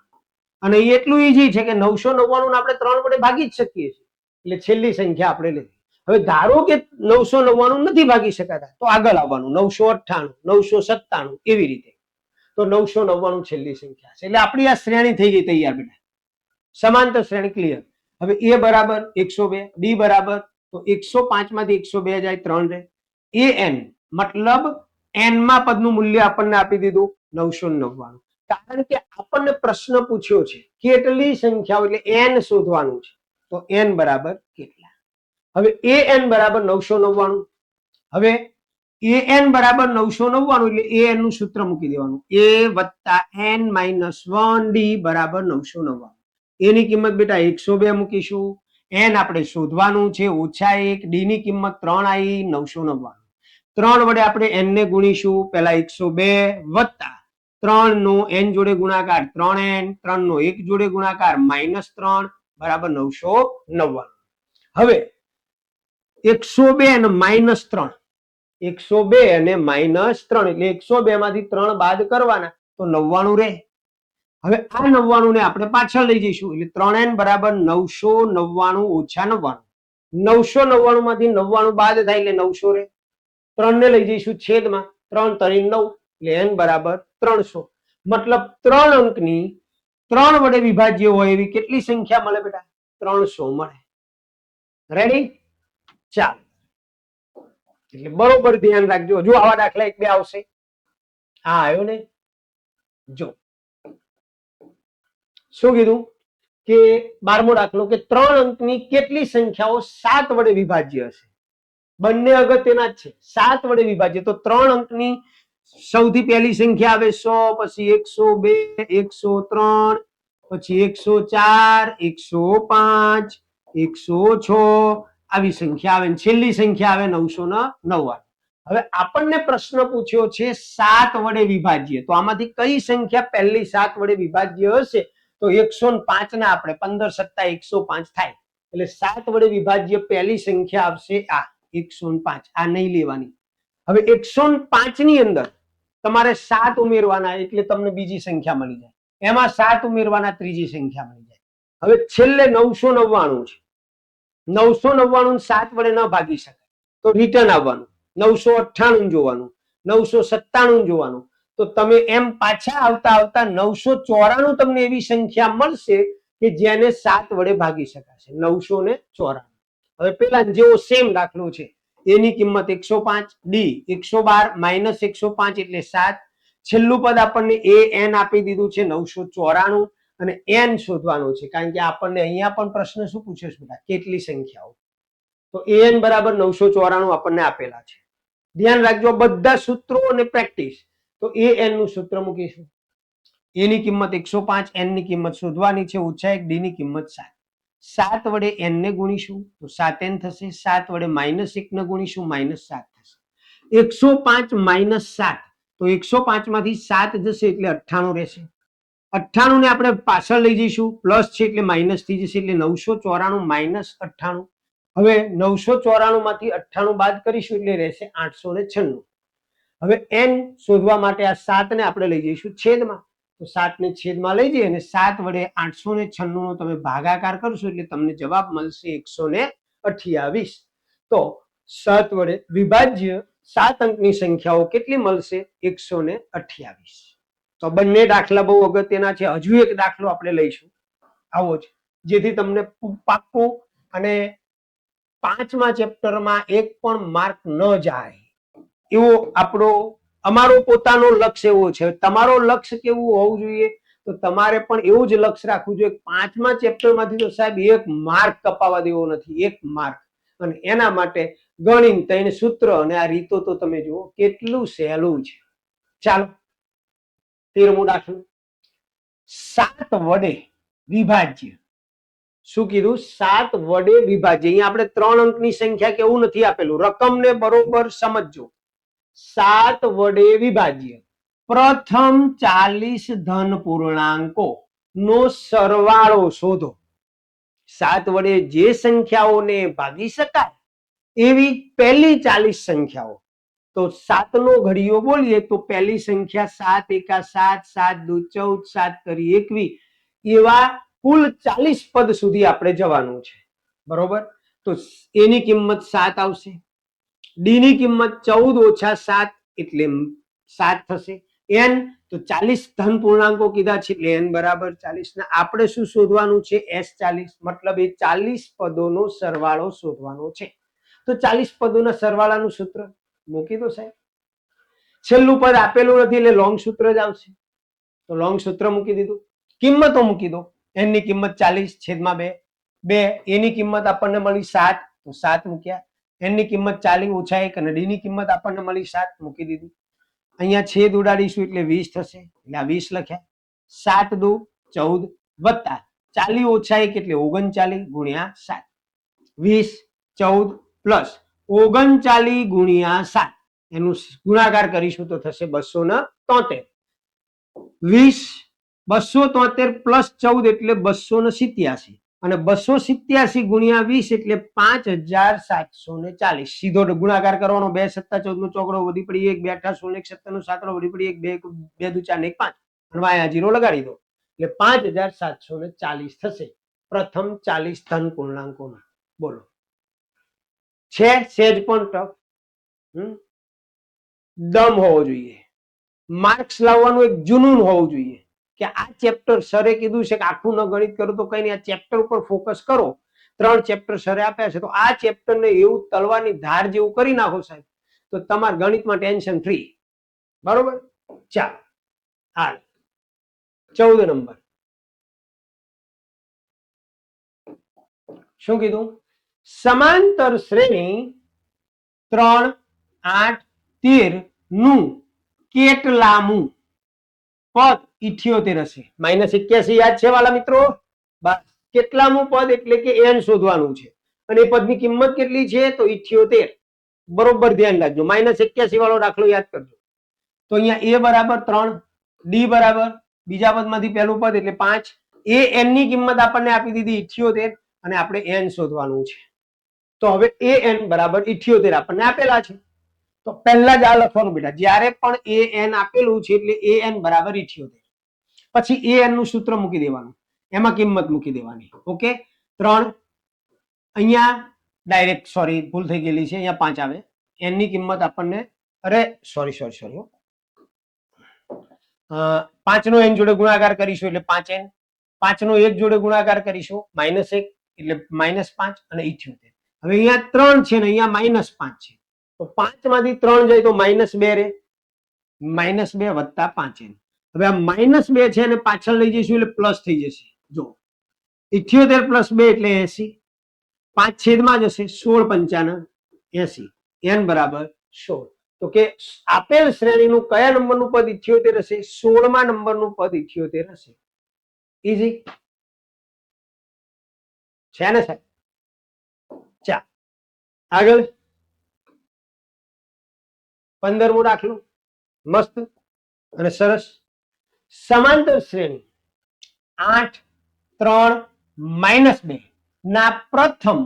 અને એટલું ઈજી છે કે 999 આપણે 3 વડે ભાગી જ શકીએ છીએ. એટલે છેલ્લી સંખ્યા આપણે લીધી. હવે ધારો કે 999 નથી ભાગી શકાતા તો આગળ આવવાનું 998, 997 એવી રીતે. તો 999 છેલ્લી સંખ્યા છે. એટલે આપણી આ શ્રેણી થઈ ગઈ તૈયાર બેટા, સમાંતર શ્રેણી ક્લિયર. હવે એ બરાબર 102, ડી બરાબર તો 105 માંથી 102 જાય 3 રહે. એ n મતલબ n માં પદનું મૂલ્ય આપણને આપી દીધું 999, કારણ કે આપણને પ્રશ્ન પૂછ્યો છે કેટલી સંખ્યાઓ, એટલે n શોધવાનું છે. તો n બરાબર કેટલા? હવે an બરાબર 999. હવે an બરાબર 999 એટલે an નું સૂત્ર મૂકી દેવાનું, a વત્તા n માઇનસ 1 ડી બરાબર 999. એની કિંમત બેટા 102 મૂકીશું, n આપણે શોધવાનું છે -1, ડી ની કિંમત 3 આવી 999. 3 વડે આપણે n ને ગુણીશું, પહેલા 102 વત્તા 3 નો n જોડે ગુણાકાર 3n, 3 નો 1 જોડે ગુણાકાર -3 બરાબર 999. હવે 102 અને -3, 102 અને -3 એટલે 102 માંથી 3 બાદ કરવાના તો 99 રહે. હવે આ 99 ને આપણે પાછળ લઈ જઈશું, એટલે 3n બરાબર 999 ઓછા 99. 999 માંથી 99 બાદ થાય એટલે 900 રહે. 3 ને લઈ જઈશું છેદમાં, 3 તરી 9 એટલે n બરાબર 300. મતલબ 3 અંકની 3 વડે વિભાજ્ય હોય એવી કેટલી સંખ્યા મળે બેટા? 300 મળે. રેડી? ચાલો, એટલે બરોબર ધ્યાન રાખજો. જો આવા દાખલા એક બે આવશે. હા આવ્યો ને? જો શું કીધું કે 12મો દાખલો કે 3 અંકની કેટલી સંખ્યાઓ 7 વડે વિભાજ્ય હશે? બંને અગત્યના જ છે. 7 વડે વિભાજ્ય તો 3 અંકની સૌથી પહેલી સંખ્યા આવે 100, પછી 102, 103, પછી 104, 105, 106 આવી સંખ્યા આવે. છેલ્લી સંખ્યા આવે 999. હવે આપણને પ્રશ્ન પૂછ્યો છે 7 વડે વિભાજ્ય, તો આમાંથી કઈ સંખ્યા પહેલી 7 વડે વિભાજ્ય હશે? તો 105 ના આપણે 15 સત્તા 105 થાય, એટલે 7 વડે વિભાજ્ય પહેલી સંખ્યા આવશે આ 105. આ નહીં લેવાની. હવે 105 ની અંદર તમારે 7 ઉમેરવાના, એટલે તમને બીજી સંખ્યા મળી જાય. એમાં 7 ઉમેરવાના, ત્રીજી સંખ્યા મળી જાય. હવે છેલ્લે 999 છે. 999 7 વડે ન ભાગી શકાય, તો રિટર્ન આવવાનું, 998 જોવાનું, 997 જોવાનું. તો તમે એમ પાછા આવતા આવતા 994 તમને એવી સંખ્યા મળશે કે જેને 7 વડે ભાગી શકાશે. 994. હવે પેલા જેવો સેમ દાખલો છે, એની કિંમત 105, ડી 112 માઇનસ 105 એટલે 7. છેલ્લું પદ આપણને an આપી દીધું છે 994, અને n શોધવાનું છે, કારણ કે આપણને અહીંયા પણ પ્રશ્ન શું પૂછ્યો છે બેટા? કેટલી સંખ્યાઓ? તો an બરાબર 994 આપણને આપેલા છે. ધ્યાન રાખજો બધા સૂત્રો અને પ્રેક્ટિસ. તો an નું સૂત્ર મૂકીશું, a ની કિંમત 105, n ની કિંમત શોધવાની છે -1, ડી ની કિંમત 7. 7 વડે n ને ગુણીશું તો 7n થશે, 7 વડે -1 ને ગુણીશું -7 થશે. 105 -7 તો 105 માંથી 7 જશે એટલે 98 રહેશે. 98 ને આપણે પાછળ લઈ જઈશું, પ્લસ છે એટલે માઇનસ થઈ જશે, એટલે 994 માઇનસ 98. હવે 994 માંથી 98 બાદ કરીશું એટલે રહેશે 896. હવે n શોધવા માટે આ 7 ને આપણે લઈ જઈશું છેદમાં, તો 7 ને છેદમાં લઈ જઈએ અને 7 વડે 896 નો તમે ભાગાકાર કરશો એટલે તમને જવાબ મળશે 128. તો 7 વડે વિભાજ્ય 7 અંકની સંખ્યાઓ કેટલી મળશે? 128. તો બંને દાખલા બહુ અગત્યના છે. હજુ એક દાખલો આપણે લઈશું આવો જ, જેથી તમને પાક્કું અને 5મા ચેપ્ટરમાં એક પણ માર્ક ન જાય એવો અમારો પોતાનો લક્ષ્ય એવો છે. તમારો લક્ષ્ય કેવું હોવું જોઈએ? તો તમારે પણ એવું જ લક્ષ્ય રાખવું જોઈએ 5મા ચેપ્ટરમાંથી તો સાહેબ એક માર્ક કપાવા દેવો નથી, એક માર્ક. અને એના માટે ગણિત 3 સૂત્ર અને આ રીતો તો તમે જુઓ કેટલું સહેલું છે. ચાલો 13મો દાખલો, 7 વડે વિભાજ્ય. શું કીધું? 7 વડે વિભાજ્ય. અહીંયા આપણે 3 અંકની સંખ્યા કેવું નથી આપેલું, રકમને બરોબર સમજજો. 7 વડે વિભાજ્ય પ્રથમ 40 ધન પૂર્ણાંકો નો સરવાળો શોધો. 7 વડે જે સંખ્યાઓને ભાગી શકાય એવી પહેલી 40 સંખ્યાઓ. તો 7 નો ઘડીયો બોલીએ તો પહેલી સંખ્યા 7 એકા 7, 7 દુ 14, 7 તરી 21, એવા કુલ 40 પદ સુધી આપણે જવાનું છે. બરોબર? તો એની કિંમત 7 આવશે, ડી ની કિંમત 14 ઓછા 7 એટલે 7 થશે, n તો 40 ધન પૂર્ણાંકો કીધા છે એટલે n બરાબર 40 ને આપણે શું શોધવાનું છે s40 મતલબ એ 40 પદોનો સરવાળો શોધવાનો છે તો 40 પદોના સરવાળાનું સૂત્ર મૂકી દો સાહેબ છેલ્લું પદ આપેલું નથી એટલે લોંગ સૂત્ર જ આવશે તો લોંગ સૂત્ર મૂકી દીધું કિંમતો મૂકી દો n ની કિંમત 40 છેદમાં 2 2 a ની કિંમત આપણને મળી 7 તો 7 મૂક્યા n ની કિંમત 40 ઓછા 1 અને d ની કિંમત આપણને મળી 7 મૂકી દીધું અહીંયા છેદ ઉડાડીશું એટલે 20 થશે એટલે આ 20 લખ્યા 7 દુ 14 વત્તા 40 ઓછા 1 એટલે 39 ગુણ્યા 7 20 14 પ્લસ 39 ગુણ્યા 7 એનું ગુણાકાર કરીશું તો થશે 273 20 273 પ્લસ 14 એટલે 287 અને 287 ગુણ્યા 20 એટલે 5740 સીધો ગુણાકાર કરવાનો 2 સત્તા 14 નો ચોકડો વધી પડી 1 2 8 16 17 નો સાતડો વધી પડી 1 2 2 4 ને 1 5 અને વાયા જીરો લગાડી દો એટલે 5740 થશે પ્રથમ 40 ધન પૂર્ણાંકોમાં બોલો છે સેજ પણ ટફ દમ હોવો જોઈએ માર્ક્સ લાવવાનું એક જુનૂન હોવું જોઈએ કે આ ચેપ્ટર સરે કીધું છે કે આખું ન ગણિત કરો તો કઈ નહીં આ ચેપ્ટર ઉપર ફોકસ કરો 3 ચેપ્ટર સરે આપ્યા છે તો આ ચેપ્ટરને એવું તલવાની ધાર જેવું કરી નાખો સાહેબ તો તમારા ગણિતમાં ટેન્શન ફ્રી બરોબર ચાલો હાલ 14 નંબર શું કીધું સમાંતર શ્રેણી 3 8 13 નું કેટલામું પદ 78 હશે -81 યાદ છે વાલા મિત્રો બસ કેટલામું પદ એટલે કે n શોધવાનું છે અને એ પદની કિંમત કેટલી છે તો 78 બરોબર ધ્યાન રાખજો -81 વાળો દાખલો યાદ કરજો તો અહીંયા a બરાબર 3 d બરાબર બીજા પદમાંથી પહેલું પદ એટલે 5 a n ની કિંમત આપણને આપી દીધી 78 અને આપણે n શોધવાનું છે તો હવે an બરાબર 78 આપણને આપેલા છે તો પહેલા જ આ લખવાનું બેટા જ્યારે પણ an આપેલું છે એટલે an બરાબર 78 પછી an નું સૂત્ર મૂકી દેવાનું એમાં કિંમત મૂકી દેવાની ઓકે 3 અહીંયા ડાયરેક્ટ સોરી ભૂલ થઈ ગયેલી છે અહીંયા 5 આવે n ની કિંમત આપણને અરે સોરી 5 નો n જોડે ગુણાકાર કરીશું એટલે 5n 5 નો 1 જોડે ગુણાકાર કરીશું -1 એટલે -5 અને 78 હવે અહીંયા 3 છે ને અહીંયા -5 છે તો 5 માંથી 3 જાય તો -2 રહે -2 વત્તા 5n હવે આ -2 છે અને પાછળ લઈ જઈશું એટલે પ્લસ થઈ જશે જો 78 પ્લસ 2 એટલે 80 5 છેદમાં જશે 16 85 80 n બરાબર 16 તો કે આપેલ શ્રેણીનું કયા નંબરનું પદ 78 હશે 16મા નંબરનું પદ 78 હશે ઈઝી છે ને સાહેબ ચા આગળ 15મો દાખલો મસ્ત અને સરસ સમાંતર શ્રેણી 8 3 -2 ના પ્રથમ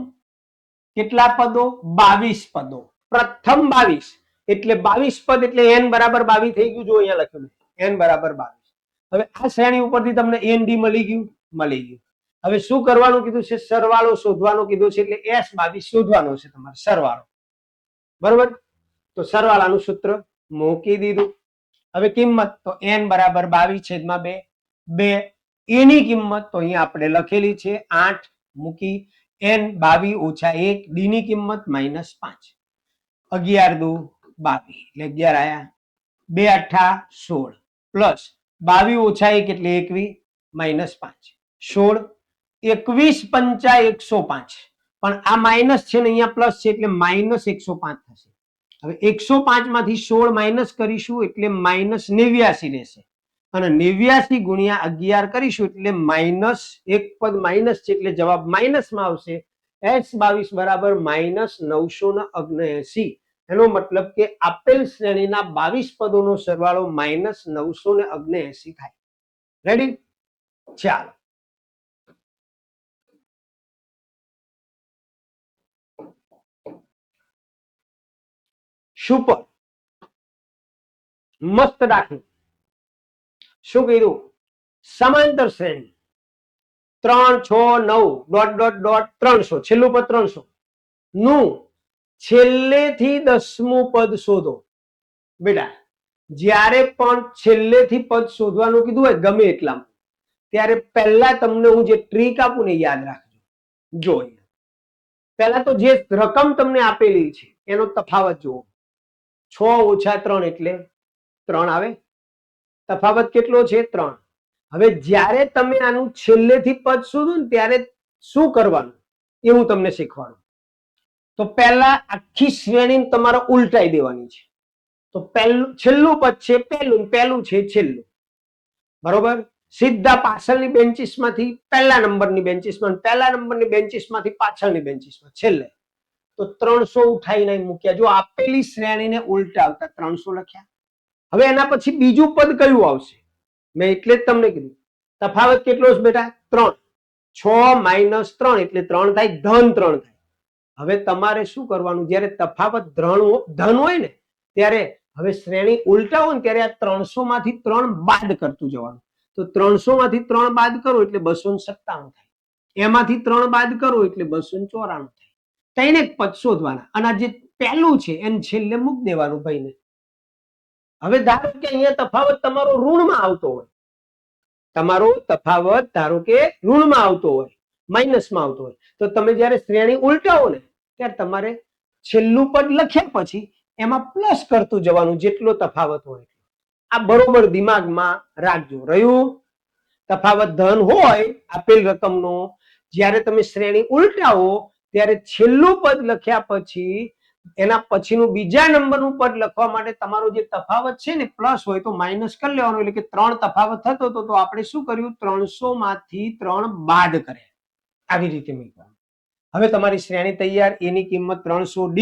કેટલા પદો 22 પદો પ્રથમ 22 એટલે 22 પદ એટલે n બરાબર 22 થઈ ગયું જો અહીંયા લખ્યું n બરાબર 22 હવે આ શ્રેણી ઉપરથી તમને n d મળી ગયું હવે શું કરવાનું કીધું છે સરવાળો શોધવાનો કીધું છે એટલે s22 શોધવાનો છે તમારે સરવાળો બરોબર તો સરવાળાનું સૂત્ર મૂકી દીધું હવે કિંમત તો n બરાબર 22/2 2 a ની કિંમત તો અહીંયા આપણે લખેલી છે 8 મૂકી n 22 ઓછા 1 d ની કિંમત -5 11 દુ 22 એટલે 11 આયા 2 8 16 પ્લસ 22 ઓછા 1 એટલે 21 -5 16 21 5 105 પણ આ માઇનસ છે ને અહીંયા પ્લસ છે એટલે -105 થશે હવે 105 માંથી 16 માઇનસ કરીશું એટલે -89 રહેશે અને 89 ગુણ્યા 11 કરીશું એટલે એક પદ માઇનસ છે એટલે જવાબ માઇનસમાં આવશે s22 બરાબર -979 એનો મતલબ કે આપેલ શ્રેણીના 22 પદોનો સરવાળો -979 થાય રેડી ચાલો સુપર મસ્ત દાખલો શું કીધું સમાંતર શ્રેણી 3 6 9 ... 300 છેલ્લું પદ 300 નું છેલ્લેથી 10મું પદ શોધો બેટા જ્યારે પણ છેલ્લેથી પદ શોધવાનું કીધું હોય ગમે એટલામાં, ત્યારે પહેલા તમને હું જે ટ્રીક આપું ને યાદ રાખજો. જો પહેલા તો જે રકમ તમને આપેલી છે એનો તફાવત જુઓ. 6 - 3 એટલે 3 આવે. તફાવત કેટલો છે? 3. હવે જ્યારે તમે આનું છેલ્લેથી પદ શોધો ને ત્યારે શું કરવાનું એ હું તમને શીખવાડું. તો પહેલા આખી શ્રેણી તમારે ઉલટાઈ દેવાની છે. તો પહેલું છેલ્લું પદ છે પહેલું, પહેલું છે છેલ્લું, બરોબર. સીધા પાછળની બેન્ચીસમાંથી પહેલા નંબરની બેન્ચીસમાં, પહેલા નંબરની બેન્ચીસમાંથી પાછળની બેન્ચીસમાં છેલ્લે. તો 300 ઉઠાઈને મૂક્યા. જો આપેલી શ્રેણીને ઉલટાવતા 300 લખ્યા. હવે એના પછી બીજું પદ કયું આવશે? મેં એટલે જ તમને કીધું તફાવત કેટલો છે બેટા? 3. 6 - 3 એટલે 3 થાય, ધન 3 થાય. હવે તમારે શું કરવાનું? જ્યારે તફાવત ધન હોય ને ત્યારે હવે શ્રેણી ઉલટાવો ને ત્યારે આ 300 માંથી 3 બાદ કરતું જવાનું. તો 300 માંથી 3 બાદ કરો એટલે 297 થાય. એમાંથી 3 બાદ કરો એટલે 294 થાય. તેને પદ શોધવાના અને આ જે પહેલું છે એને છેલ્લે મૂકી દેવાનું ભાઈને. હવે ધારો કે અહીંયા તફાવત તમારો ઋણમાં આવતો હોય, તમારો તફાવત ધારો કે ઋણમાં આવતો હોય, માઇનસમાં આવતો હોય, તો તમે જ્યારે શ્રેણી ઉલટાવો ને ત્યારે તમારે છેલ્લું પદ લખ્યા પછી એમાં પ્લસ કરતું જવાનું જેટલો તફાવત હોય. આ બરોબર દિમાગમાં રાખજો. રહ્યું? તફાવત ધન હોય આપેલ રકમનો, જ્યારે તમે શ્રેણી ઉલટાવો ત્યારે છેલ્લું પદ લખ્યા પછી એના પછીનું બીજા નંબરનું પદ લખવા માટે તમારો જે તફાવત છે ને પ્લસ હોય તો માઇનસ કરી લેવાનો. એટલે કે 3 તફાવત થતો હતો તો આપણે શું કર્યું? 300 માંથી 3 બાદ કર્યા. આવી રીતે મૂકવાનું. હવે તમારી શ્રેણી તૈયાર. એની કિંમત 300D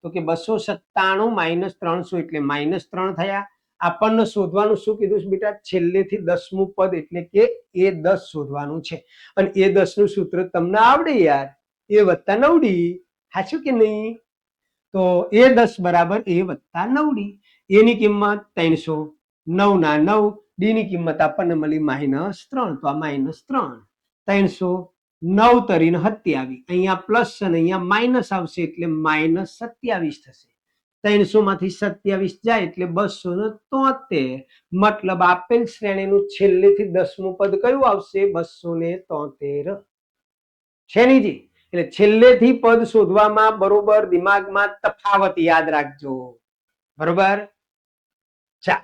તો કે 297 - 300 એટલે -3 થયા. આપણને શોધવાનું શું કીધું છે બેટા? છેલ્લેથી 10મું પદ એટલે કે A10 શોધવાનું છે. અને A10 નું સૂત્ર તમને આવડે યાર, A + 9D. સાચું કે નહીં? તો A10 બરાબર A + 9D. એની કિંમત 300, 9 ના 9, D ની કિંમત આપણને મળી -3 તો આ -3. 300 9 તરીને 27, અહીંયા પ્લસ અને અહીંયા માઇનસ આવશે એટલે -27 થશે. 300 માંથી 27 જાય એટલે 273. મતલબ આપેલ શ્રેણીનું છેલ્લેથી 10મું પદ કયું આવશે? 273 છે નીજી. એટલે છેલ્લેથી પદ શોધવામાં બરોબર દિમાગમાં તફાવત યાદ રાખજો. બરોબર? ચાલ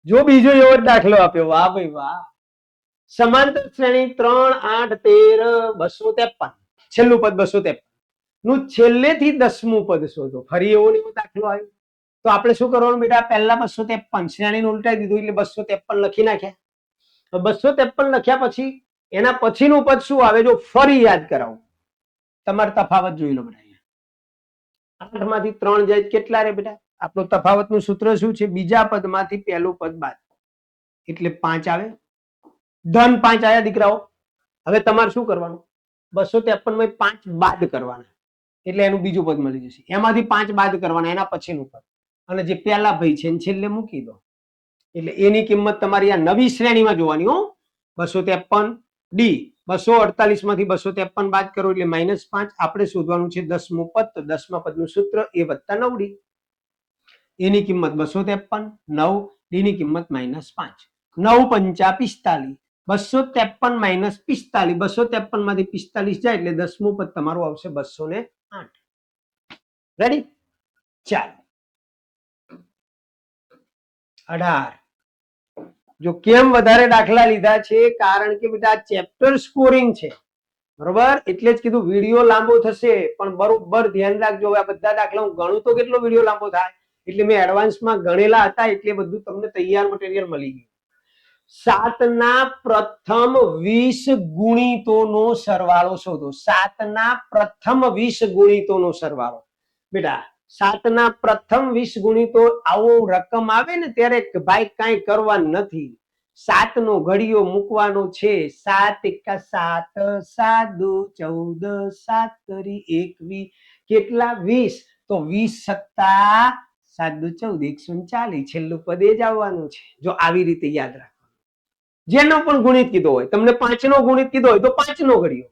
જો બીજો એવો દાખલો આપ્યો. વાહ ભાઈ વાહ. સમાંતર શ્રેણી 3 8 13 253, છેલ્લું પદ 253 નું છેલ્લેથી 10મું પદ શોધો. ફરી એવો ને એવો દાખલો આવ્યો. તો આપણે શું કરવાનું બેટા? પહેલા 253 શ્રેણીને ઉલટાઈ દીધું એટલે 253 લખી નાખ્યા. 253 લખ્યા પછી એના પછીનું પદ શું આવે? જો ફરી યાદ કરાવું. તમારે તફાવત જોઈ લો બેટા. 8 માંથી 3 જાય કેટલા રે બેટા? આપણું તફાવતનું સૂત્ર શું છે? બીજા પદમાંથી પહેલું પદ બાદ એટલે 5 આવે. ધન 5 આયા દીકરાઓ. હવે તમારે શું કરવાનું? 253 માં 5 બાદ કરવાના એટલે એનું બીજું પદ મળી જશે. એમાંથી 5 બાદ કરવાના, એના પછીનું પદ, અને જે પહેલા ભાઈ છે એને છેલ્લે મૂકી દો. એટલે એની કિંમત તમારી આ નવી શ્રેણીમાં જોવાની. હો 253D. 248 માંથી 253 બાદ કરો એટલે -5. આપણે શોધવાનું છે 10મું પદ. તો 10મા પદનું સૂત્ર A + 9D. એની કિંમત 253, 9, D ની કિંમત -5. 9 પંચા 45, 253 - 45, 253 માંથી 45 જાય એટલે 10મું પદ તમારું આવશે 208. રેડી? ચાલો 18. જો કેમ વધારે દાખલા લીધા છે? કારણ કે બેટા ચેપ્ટર સ્કોરિંગ છે. બરોબર? એટલે જ કીધું વિડીયો લાંબો થશે, પણ બરોબર ધ્યાન રાખજો. હવે આ બધા દાખલા હું ગણું તો કેટલો વિડીયો લાંબો થાય, એટલે મેં એડવાન્સમાં ગણેલા હતા એટલે બધું તમને તૈયાર મટીરિયલ મળી ગયું. 7 ના પ્રથમ 20 ગુણિતોનો સરવાળો શોધો. 7 ના પ્રથમ 20 ગુણિતોનો સરવાળો. બેટા 7 ના પ્રથમ 20 ગુણિતો આવો રકમ આવે ને ત્યારે ભાઈ કાંઈ કરવાનું નથી. 7 નો ઘડિયો મૂકવાનો છે. 7 × 7 7 × 2 14 7 × 21 કેટલા? 20. તો 20 + 7 × 2 14 140. છેલ્લું પદ એ જ આવવાનું છે. જો આવી રીતે યાદ રાખો. જેનો પણ ગુણિત કીધો હોય, તમને 5 નો ગુણિત કીધો હોય તો 5 નો ઘડિયો,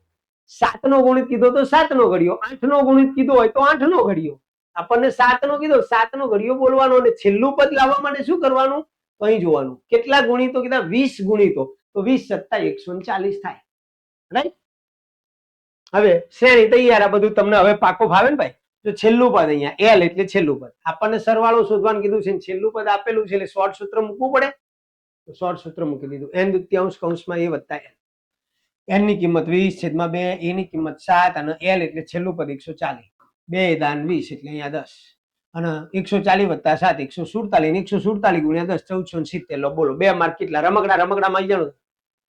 7 નો ગુણિત કીધો તો 7 નો ઘડિયો, 8 નો ગુણિત કીધો હોય તો 8 નો ઘડિયો. આપણને 7 નો કીધો 7 નો ઘડિયો બોલવાનો, અને છેલ્લું પદ લાવવા માટે શું કરવાનું? તો અહીં જોવાનું કેટલા ગુણિતો કીધા, 20 ગુણિતો, તો 20 + 140 થાય. રાઈટ. હવે શ્રેણી તૈયાર. આ બધું તમને હવે પાકો ભાવે ને ભાઈ? તો છેલ્લું પદ અહીંયા એલ એટલે છેલ્લું પદ. આપણને સરવાળો શોધવાનું કીધું છે, છેલ્લું પદ આપેલું છે એટલે શોર્ટ સૂત્ર મૂકવું પડે. તો શોર્ટ સૂત્ર મૂકી દીધું. n દુત્યાંશ કૌંસમાં a વત્તા n. n ની કિંમત 20/2, a ની કિંમત 7 અને l એટલે છેલ્લું પદ 140. 2 દાન 20 એટલે અહીંયા 10 અને 140 + 7 147, 147 × 10 1470. લો બોલો 2 માર્ક કેટલા? રમકડામાં આવી જાણો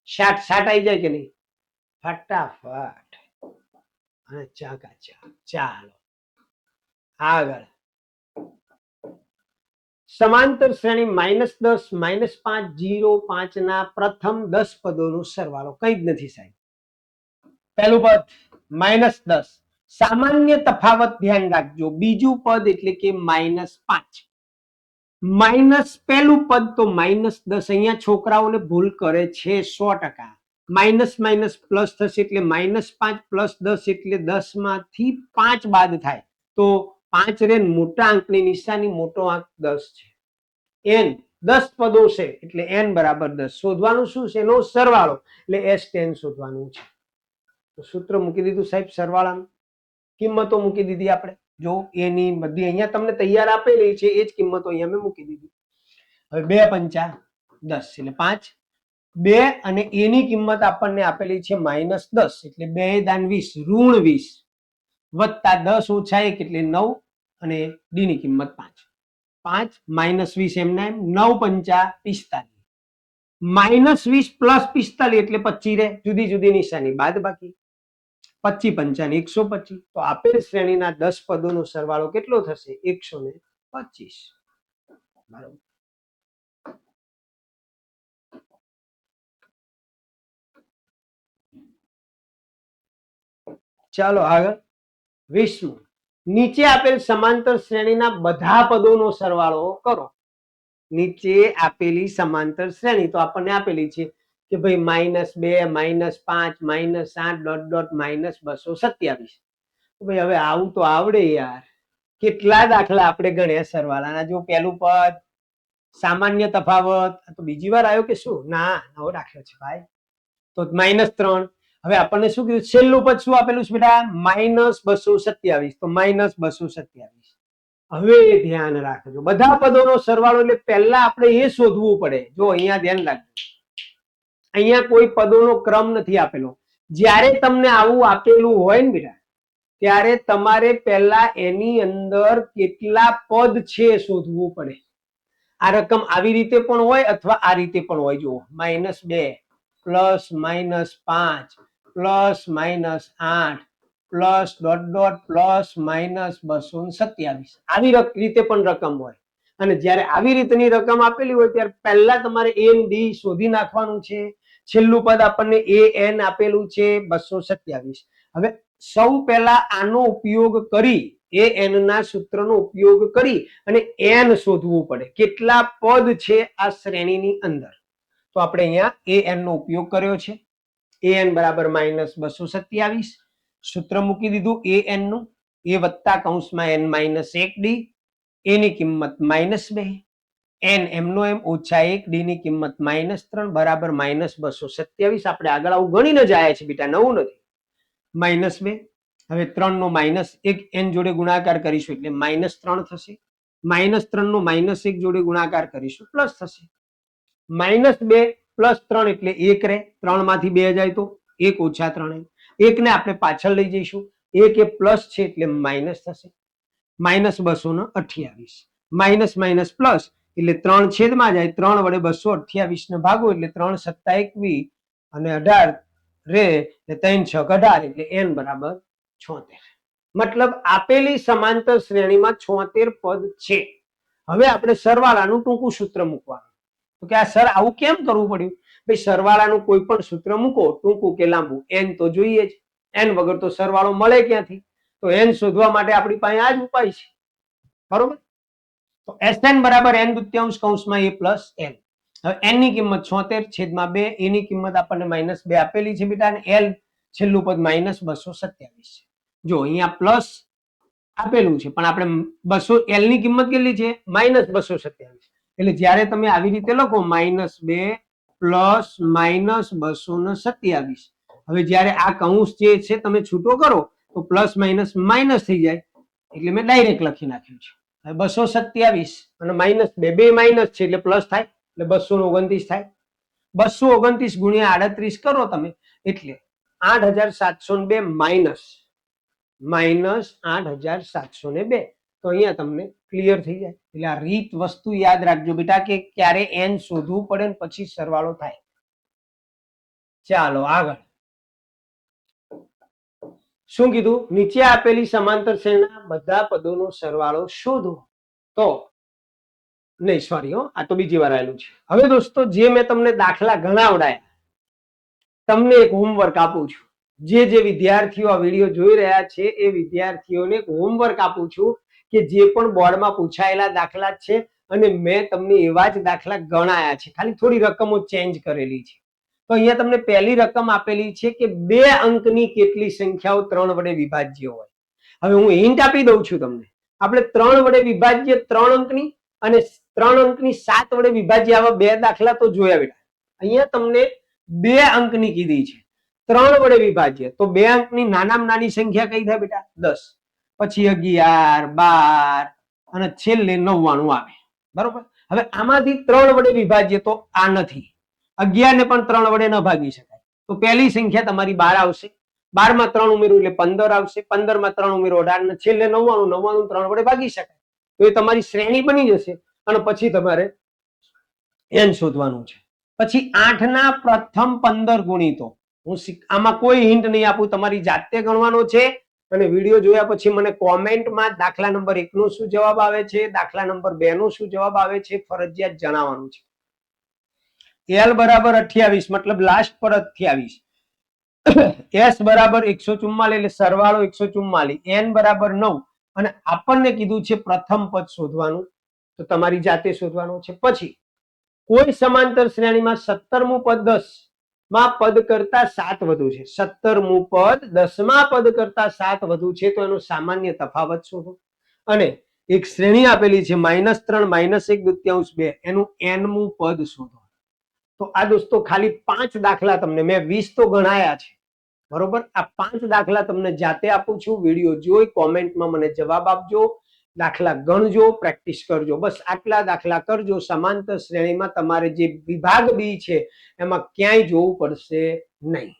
60 આવી જાય કે નહીં? ફટાફટ અને ચાકાચા. ચાલો આગળ. સમાંતર શ્રેણી -10, -5, 0, 5 ના પ્રથમ 10 પદોનો સરવાળો. કઈ જ નથી સાહેબ. પહેલું પદ -10, સામાન્ય તફાવત ધ્યાન રાખજો. બીજું પદ એટલે કે -5. માઇનસ પહેલું પદ તો -10. અહીંયા છોકરાઓને ભૂલ કરે છે 100%. માઇનસ માઇનસ પ્લસ થશે એટલે -5 + 10 એટલે 10 માંથી 5 બાદ થાય તો 5 રે મોટા અંકની નિશાની, મોટો આંક 10 છે. n 10 પદો છે એટલે n બરાબર 10. શોધવાનું શું છે? એનો સરવાળો, એટલે S10 શોધવાનું છે. તો સૂત્ર મૂકી દીધું સાહેબ. સરવાળાનું કિંમતો મૂકી દીધી આપણે. જો a ની બધી અહીંયા તમને તૈયાર આપેલી છે, એ જ કિંમતો અહીંયા મેં મૂકી દીધી. હવે 2 પંચા 10 એટલે 5. 2 અને a ની કિંમત આપણને આપેલી છે -10 એટલે 2 દાન 20 ઋણ 20 વત્તા 10 ઓછા 1 એટલે 9 અને d ની કિંમત 5. 5 -20 એમના એમ. 9 પંચા 45. -20 + 45 એટલે 25 રે. જુદી જુદી નિશાની બાદ બાકી. 25 પંચા 125. તો આપેલ શ્રેણીના 10 પદોનો સરવાળો કેટલો થશે? 125. બરાબર. ચાલો આગળ. 20મું. નીચે આપેલ સમાંતર શ્રેણીના બધા પદોનો સરવાળો કરો. નીચે આપેલી સમાંતર શ્રેણી તો આપણને આપેલી છે કે ભાઈ -2, -5, -8 ... -227. ભાઈ હવે આવું તો આવડે યાર. કેટલા દાખલા આપણે ગણ્યા સરવાળાના. જો પહેલું પદ સામાન્ય તફાવત, તો બીજી વાર આવ્યો કે શું? ના, નવો દાખલો છે ભાઈ. તો -3. હવે આપણને શું કીધું? છેલ્લું પદ શું આપેલું છે બેટા? -227. તો -227. હવે ધ્યાન રાખજો, બધા પદોનો સરવાળો એટલે પહેલા આપણે એ શોધવું પડે. જો અહીંયા ધ્યાન રાખજો, અહીંયા કોઈ પદોનો ક્રમ નથી આપેલો. જ્યારે તમને આવું આપેલું હોય ને બેટા, ત્યારે તમારે પહેલા એની અંદર કેટલા પદ છે શોધવું પડે. આ રકમ આવી રીતે પણ હોય અથવા આ રીતે પણ હોય. જુઓ -2 +-5 +-8 +..+-227. આવી રીતે પણ રકમ હોય. અને જ્યારે આવી રીતની રકમ આપેલી હોય ત્યારે પહેલા તમારે a અને d શોધી નાખવાનું છે. છેલ્લું પદ આપણને an આપેલું છે 227. હવે સૌ પહેલા આનો ઉપયોગ કરી, an ના સૂત્રનો ઉપયોગ કરી અને n શોધવું પડે. કેટલા પદ છે આ શ્રેણીની અંદર? તો આપણે અહીંયા an નો ઉપયોગ કર્યો છે. an બરાબર -227. સૂત્ર મૂકી દીધું an નું. a વત્તા કૌંસમાં n -1d. a ની કિંમત -2, n એમનો એમ ઓછા 1, d ની કિંમત -3 બરાબર -227. આપણે આગળ આવું ગણીને જ આવ્યા છે બેટા, નવું નથી. -2. હવે 3 નો -1 n જોડે ગુણાકાર કરીશું એટલે -3 થશે. -3 નો -1 જોડે ગુણાકાર કરીશું પ્લસ થશે. -2 + 3 એટલે 1 રહે. 3 માંથી 2 જાય તો 1 ઓછા 3. 1 ને આપણે પાછળ લઈ જઈશું. 1 એ પ્લસ છે એટલે માઇનસ થશે. -228. માઇનસ માઇનસ પ્લસ એટલે 3 છેદમાં જાય. 3 વડે 228 ને ભાગો એટલે 3 × 7 = 21 અને 18 રે એટલે 3 × 6 = 18 એટલે n બરાબર 76. મતલબ આપેલી સમાંતર શ્રેણીમાં 76 પદ છે. હવે આપણે સરવાળાનું ટૂંકું સૂત્ર મૂકવાનું. તો કે આ સર આવું કેમ કરવું પડ્યું? ભાઈ સરવાળાનું કોઈ પણ સૂત્ર મૂકો, ટૂંકું કે લાંબુ, n તો જોઈએ જ. n વગર તો સરવાળો મળે ક્યાંથી? તો n શોધવા માટે આપણી પાસે આ જ ઉપાય છે. બરોબર? તો Sn બરાબર n દુત્યાંશ કૌંસમાં a + n. હવે n ની કિંમત 76/2, a ની કિંમત આપણને -2 આપેલી છે બેટા, અને l છેલ્લું પદ -227 છે. જો અહીંયા પ્લસ આપેલું છે પણ આપણે 200 L ની કિંમત કેટલી છે -227. એટલે જ્યારે તમે આવી રીતે લખો -2 પ્લસ -227, હવે જ્યારે આ કૌંસ જે છે તમે છૂટો કરો તો પ્લસ માઇનસ માઇનસ થઈ જાય એટલે મેં ડાયરેક્ટ લખી નાખ્યું છે. હવે 227 અને -2 બે માઇનસ છે એટલે પ્લસ થાય એટલે 229 થાય. 229 ગુણ્યા 38 કરો તમે એટલે 8702 માઇનસ 8702. તો અહીંયા તમને ક્લિયર થઈ જાય. એટલે આ રીત વસ્તુ યાદ રાખજો બેટા કે ક્યારે n શોધવું પડે ને પછી સરવાળો થાય. ચાલો આગળ શું કીધું? નીચે આપેલી સમાંતર શ્રેણીના બધા પદોનો સરવાળો શોધો. તો નહીં સોરી આ તો બીજી વાર આવેલું છે. હવે દોસ્તો જે મેં તમને દાખલા ગણાવડાયા તમને એક હોમવર્ક આપું છું. જે વિદ્યાર્થીઓ આ વિડીયો જોઈ રહ્યા છે એ વિદ્યાર્થીઓને એક હોમવર્ક આપું છું કે જે પણ બોર્ડમાં પૂછાયેલા દાખલા છે અને મેં તમને એવા જ દાખલા ગણાયા છે, ખાલી થોડી રકમો ચેન્જ કરેલી છે. તો અહીંયા તમને પહેલી રકમ આપેલી છે કે 2 અંકની કેટલી સંખ્યાઓ 3 વડે વિભાજ્ય હોય. હવે હું હિન્ટ આપી દઉં છું તમને. આપણે 3 વડે વિભાજ્ય 3 અંકની અને 3 અંકની 7 વડે વિભાજ્ય આવા બે દાખલા તો જોયા બેટા. અહીંયા તમને 2 અંકની કીધી છે 3 વડે વિભાજ્ય, તો 2 અંકની નાનામાં નાની સંખ્યા કઈ થાય બેટા? 10, પછી 11, 12 અને છેલ્લે 99 આવે. બરોબર. હવે આમાંથી 3 વડે વિભાજ્ય તો આ નથી. 11 ને પણ 3 વડે ન ભાગી શકાય તો પહેલી સંખ્યા તમારી 12 આવશે. 12 માં 3 ઉમેરું એટલે 15 આવશે. 15 માં 3 ઉમેરો 18 ને છેલ્લે 99. 99 3 વડે ભાગી શકાય તો એ તમારી શ્રેણી બની જશે. અને પછી તમારે n શોધવાનું છે. પછી 8 ના પ્રથમ 15 ગુણિતો. હું આમાં કોઈ હિન્ટ નહીં આપું, તમારી જાતે ગણવાનો છે. અને વિડીયો જોયા પછી મને કોમેન્ટમાં દાખલા નંબર 1 નો શું જવાબ આવે છે, દાખલા નંબર 2 નો શું જવાબ આવે છે ફરજિયાત જણાવવાનું છે. L બરાબર 28 મતલબ લાસ્ટ પર 28, S બરાબર 144 એટલે સરવાળો 144, N બરાબર 9 અને આપણને કીધું છે પ્રથમ પદ શોધવાનું તો તમારી જાતે શોધવાનું છે. પછી કોઈ સમાંતર શ્રેણીમાં 17મું પદ 10 માં પદ કરતા 7 વધુ છે. 17મું પદ 10મા પદ કરતા 7 વધુ છે તો એનો સામાન્ય તફાવત શોધો. અને એક શ્રેણી આપેલી છે -3 -1/2 એનું nમું પદ શોધો. તો આ દોસ્તો ખાલી 5 દાખલા તમને, મેં 20 તો ગણાયા છે બરોબર. આ 5 દાખલા તમને જાતે આપું છું. વિડીયો જોઈ કોમેન્ટમાં મને જવાબ આપજો, દાખલા ગણજો, પ્રેક્ટિસ કરજો. બસ આટલા દાખલા કરજો. સમાંતર શ્રેણીમાં તમારે જે વિભાગ બી છે એમાં ક્યાંય જોવું પડશે નહીં.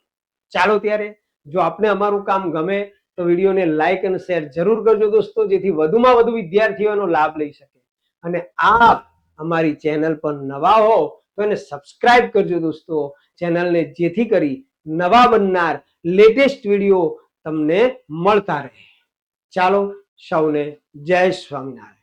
ચાલો ત્યારે જો આપને અમારું કામ ગમે તો વિડીયોને લાઈક અને શેર જરૂર કરજો દોસ્તો, જેથી વધુમાં વધુ વિદ્યાર્થીઓનો લાભ લઈ શકે. અને આપ અમારી ચેનલ પર નવા હો તો એને સબસ્ક્રાઇબ કરજો દોસ્તો ચેનલને, જેથી કરી નવા બનનાર લેટેસ્ટ વિડીયો તમને મળતા રહે. ચાલો સૌને જય સ્વામિનારાયણ.